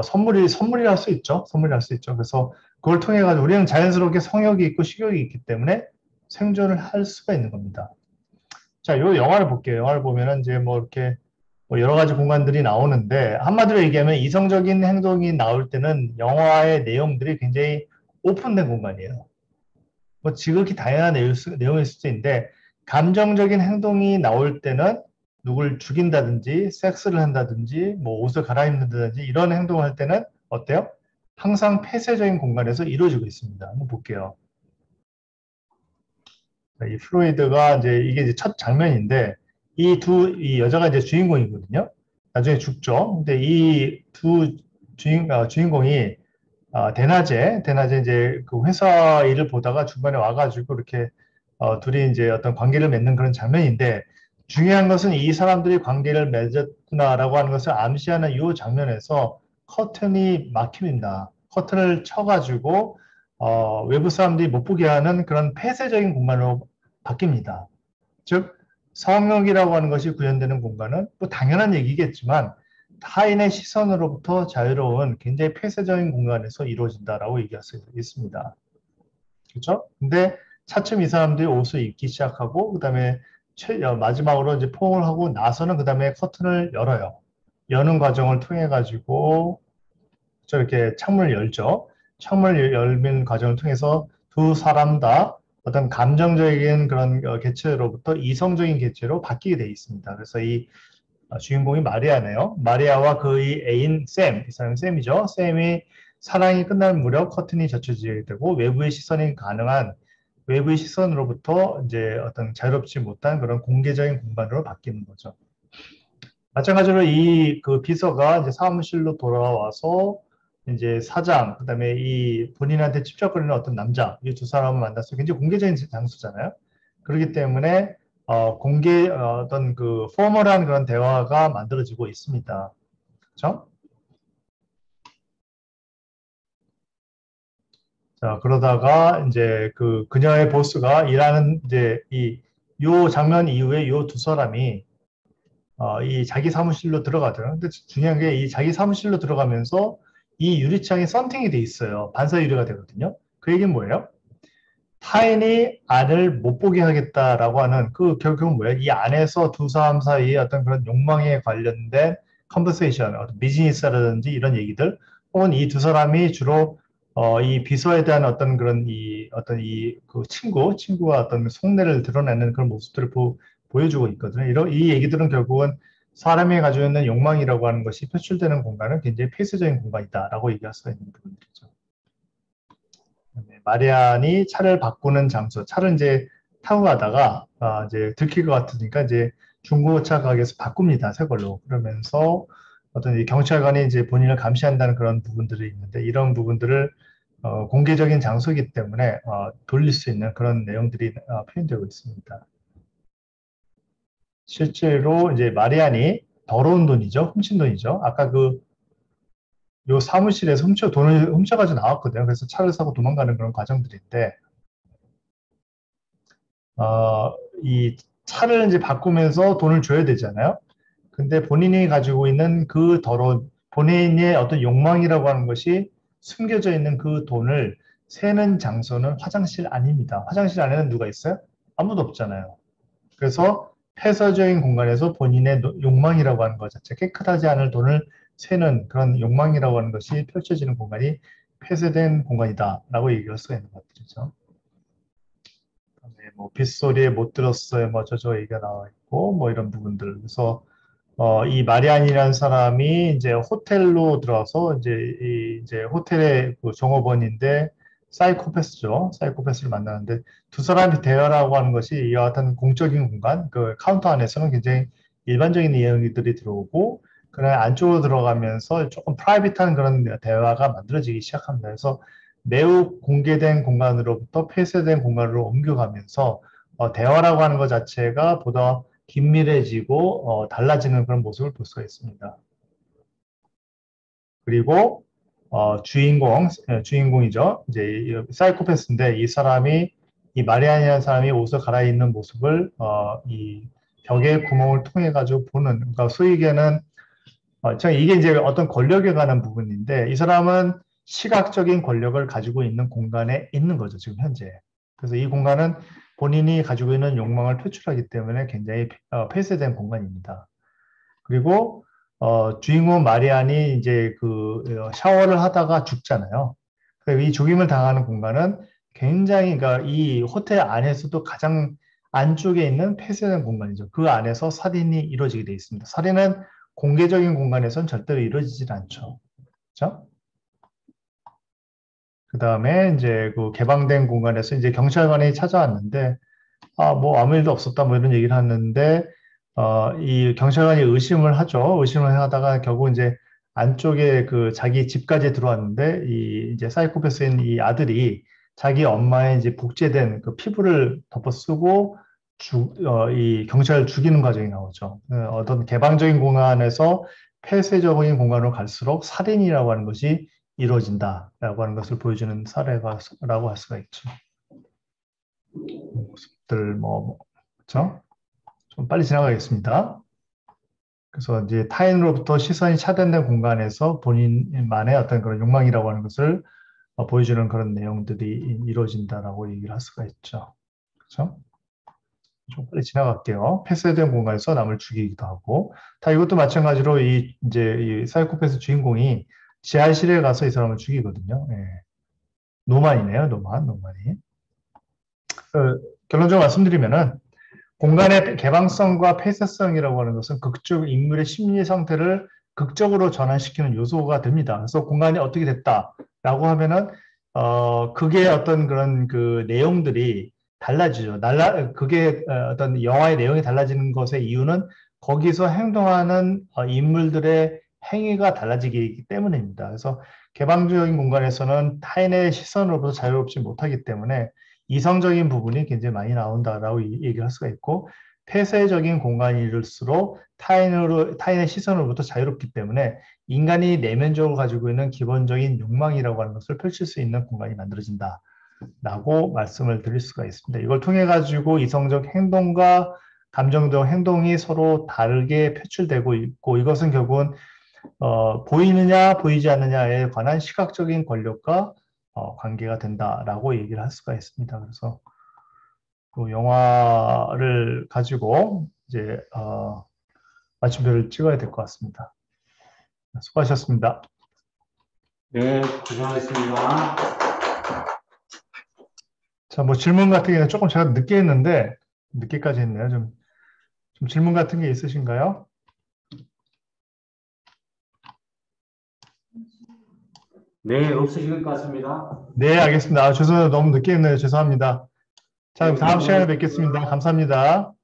선물이랄 수 있죠. 선물이랄 수 있죠. 그래서 그걸 통해 가지고 우리는 자연스럽게 성욕이 있고 식욕이 있기 때문에 생존을 할 수가 있는 겁니다. 자, 요 영화를 볼게요. 영화를 보면은 이제 뭐 이렇게 뭐 여러 가지 공간들이 나오는데 한마디로 얘기하면 이성적인 행동이 나올 때는 영화의 내용들이 굉장히 오픈된 공간이에요. 뭐 지극히 다양한 내용일 수도 있는데 감정적인 행동이 나올 때는 누굴 죽인다든지 섹스를 한다든지 뭐 옷을 갈아입는다든지 이런 행동을 할 때는 어때요? 항상 폐쇄적인 공간에서 이루어지고 있습니다. 한번 볼게요. 이 프로이드가 이게 첫 장면인데 이 여자가 이제 주인공이거든요. 나중에 죽죠. 근데 이 두 주인공이 대낮에 이제 그 회사 일을 보다가 중간에 와가지고 이렇게 둘이 이제 어떤 관계를 맺는 그런 장면인데 중요한 것은 이 사람들이 관계를 맺었구나라고 하는 것을 암시하는 이 장면에서 커튼이 막힙니다. 커튼을 쳐가지고 외부 사람들이 못 보게 하는 그런 폐쇄적인 공간으로 바뀝니다. 즉 성욕이라고 하는 것이 구현되는 공간은 뭐 당연한 얘기겠지만 타인의 시선으로부터 자유로운 굉장히 폐쇄적인 공간에서 이루어진다라고 얘기할 수 있습니다. 그렇죠? 근데 차츰 이 사람들이 옷을 입기 시작하고 그다음에 마지막으로 이제 포옹을 하고 나서는 그다음에 커튼을 열어요. 여는 과정을 통해 가지고 저렇게 창문을 열죠. 창문을 열는 과정을 통해서 두 사람 다 어떤 감정적인 그런 개체로부터 이성적인 개체로 바뀌게 되어 있습니다. 그래서 이 주인공이 마리아네요. 마리아와 그의 애인 샘, 이 사람이 샘이죠. 샘이 사랑이 끝날 무렵 커튼이 젖혀지게 되고 외부의 시선으로부터 이제 어떤 자유롭지 못한 그런 공개적인 공간으로 바뀌는 거죠. 마찬가지로 이 그 비서가 이제 사무실로 돌아와서 이제 사장, 그다음에 이 본인한테 집적거리는 어떤 남자, 이 두 사람을 만나서 굉장히 공개적인 장소잖아요. 그렇기 때문에 어떤 그 포멀한 그런 대화가 만들어지고 있습니다. 그렇죠? 자, 그러다가 이제 그녀의 보스가 일하는 이제 요 장면 이후에 요 두 사람이 이 자기 사무실로 들어가잖아요. 근데 중요한 게 이 자기 사무실로 들어가면서 이 유리창이 썬팅이 돼 있어요. 반사 유리가 되거든요. 그 얘기는 뭐예요? 타인이 안을 못 보게 하겠다라고 하는 그 결국은 뭐예요? 이 안에서 두 사람 사이에 어떤 그런 욕망에 관련된 컨버세이션, 어떤 비즈니스라든지 이런 얘기들, 혹은 이 두 사람이 주로 이 비서에 대한 어떤 그런 그 친구가 어떤 속내를 드러내는 그런 모습들을 보여주고 있거든요. 이 얘기들은 결국은 사람이 가지고 있는 욕망이라고 하는 것이 표출되는 공간은 굉장히 폐쇄적인 공간이다라고 얘기할 수가 있는 부분들이죠. 마리안이 차를 바꾸는 장소, 차를 이제 타고 가다가 이제 들킬 것 같으니까 이제 중고차 가게에서 바꿉니다. 새 걸로. 그러면서 어떤 이 경찰관이 이제 본인을 감시한다는 그런 부분들이 있는데 이런 부분들을 공개적인 장소이기 때문에 돌릴 수 있는 그런 내용들이 표현되고 있습니다. 실제로 이제 마리안이 더러운 돈이죠. 훔친 돈이죠. 아까 요 사무실에서 돈을 훔쳐가지고 나왔거든요. 그래서 차를 사고 도망가는 그런 과정들인데, 이 차를 이제 바꾸면서 돈을 줘야 되잖아요. 근데 본인이 가지고 있는 그 본인의 어떤 욕망이라고 하는 것이 숨겨져 있는 그 돈을 세는 장소는 화장실 안입니다. 화장실 안에는 누가 있어요? 아무도 없잖아요. 그래서 폐쇄적인 공간에서 본인의 욕망이라고 하는 것 자체, 깨끗하지 않을 돈을 세는 그런 욕망이라고 하는 것이 펼쳐지는 공간이 폐쇄된 공간이다라고 얘기할 수가 있는 것들이죠. 뭐 빗소리에 못 들었어요. 뭐 저저 얘기가 나와 있고 뭐 이런 부분들. 그래서 이 마리안이라는 사람이 이제 호텔로 들어와서 이제 호텔의 그 종업원인데 사이코패스죠. 사이코패스를 만나는데 두 사람이 대화라고 하는 것이 이와 같은 공적인 공간, 그 카운터 안에서는 굉장히 일반적인 내용들이 들어오고 그러나 안쪽으로 들어가면서 조금 프라이빗한 그런 대화가 만들어지기 시작합니다. 그래서 매우 공개된 공간으로부터 폐쇄된 공간으로 옮겨가면서 대화라고 하는 것 자체가 보다 긴밀해지고 달라지는 그런 모습을 볼 수가 있습니다. 그리고 주인공이죠. 이제 이 사이코패스인데 이 마리안이라는 사람이 옷을 갈아입는 모습을 이 벽의 구멍을 통해 가지고 보는. 그러니까 소위 얘기하는 이게 이제 어떤 권력에 관한 부분인데 이 사람은 시각적인 권력을 가지고 있는 공간에 있는 거죠, 지금 현재. 그래서 이 공간은 본인이 가지고 있는 욕망을 표출하기 때문에 굉장히 폐쇄된 공간입니다. 그리고 주인공 마리안이 이제 샤워를 하다가 죽잖아요. 이 죽임을 당하는 공간은 굉장히 그러니까 이 호텔 안에서도 가장 안쪽에 있는 폐쇄된 공간이죠. 그 안에서 살인이 이루어지게 되어 있습니다. 살인은 공개적인 공간에서는 절대로 이루어지질 않죠. 그렇죠? 그 다음에 이제 그 개방된 공간에서 이제 경찰관이 찾아왔는데, 뭐 아무 일도 없었다 뭐 이런 얘기를 하는데, 이 경찰관이 의심을 하죠. 의심을 하다가 결국 이제 안쪽에 그 자기 집까지 들어왔는데, 이제 사이코패스인 이 아들이 자기 엄마의 이제 복제된 그 피부를 덮어 쓰고 이 경찰을 죽이는 과정이 나오죠. 어떤 개방적인 공간에서 폐쇄적인 공간으로 갈수록 살인이라고 하는 것이 이루어진다라고 하는 것을 보여주는 사례라고 할 수가 있죠. 모습들 그렇죠? 좀 빨리 지나가겠습니다. 그래서 이제 타인으로부터 시선이 차단된 공간에서 본인만의 어떤 그런 욕망이라고 하는 것을 보여주는 그런 내용들이 이루어진다라고 얘기를 할 수가 있죠. 그렇죠? 좀 빨리 지나갈게요. 폐쇄된 공간에서 남을 죽이기도 하고, 이것도 마찬가지로 이제 이 사이코패스 주인공이 지하실에 가서 이 사람을 죽이거든요. 예. 노만이네요, 노만이. 결론적으로 말씀드리면은 공간의 개방성과 폐쇄성이라고 하는 것은 인물의 심리 상태를 극적으로 전환시키는 요소가 됩니다. 그래서 공간이 어떻게 됐다라고 하면은 그게 어떤 그런 그 내용들이 달라지죠. 그게 어떤 영화의 내용이 달라지는 것의 이유는 거기서 행동하는 인물들의 행위가 달라지기 때문입니다. 그래서 개방적인 공간에서는 타인의 시선으로부터 자유롭지 못하기 때문에 이성적인 부분이 굉장히 많이 나온다라고 얘기할 수가 있고, 폐쇄적인 공간일수록 타인의 시선으로부터 자유롭기 때문에 인간이 내면적으로 가지고 있는 기본적인 욕망이라고 하는 것을 펼칠 수 있는 공간이 만들어진다라고 말씀을 드릴 수가 있습니다. 이걸 통해 가지고 이성적 행동과 감정적 행동이 서로 다르게 표출되고 있고, 이것은 결국은 보이느냐 보이지 않느냐에 관한 시각적인 권력과 관계가 된다라고 얘기를 할 수가 있습니다. 그래서 그 영화를 가지고 이제 마침표를 찍어야 될 것 같습니다. 수고하셨습니다. 네, 고생하셨습니다. 자, 뭐 질문 같은 경우는 조금 제가 늦게 했는데 늦게까지 했네요. 좀 질문 같은 게 있으신가요? 네, 없으실 것 같습니다. 네, 알겠습니다. 죄송해요. 너무 늦게 했네요. 죄송합니다. 자, 그럼 다음 시간에 뵙겠습니다. 감사합니다.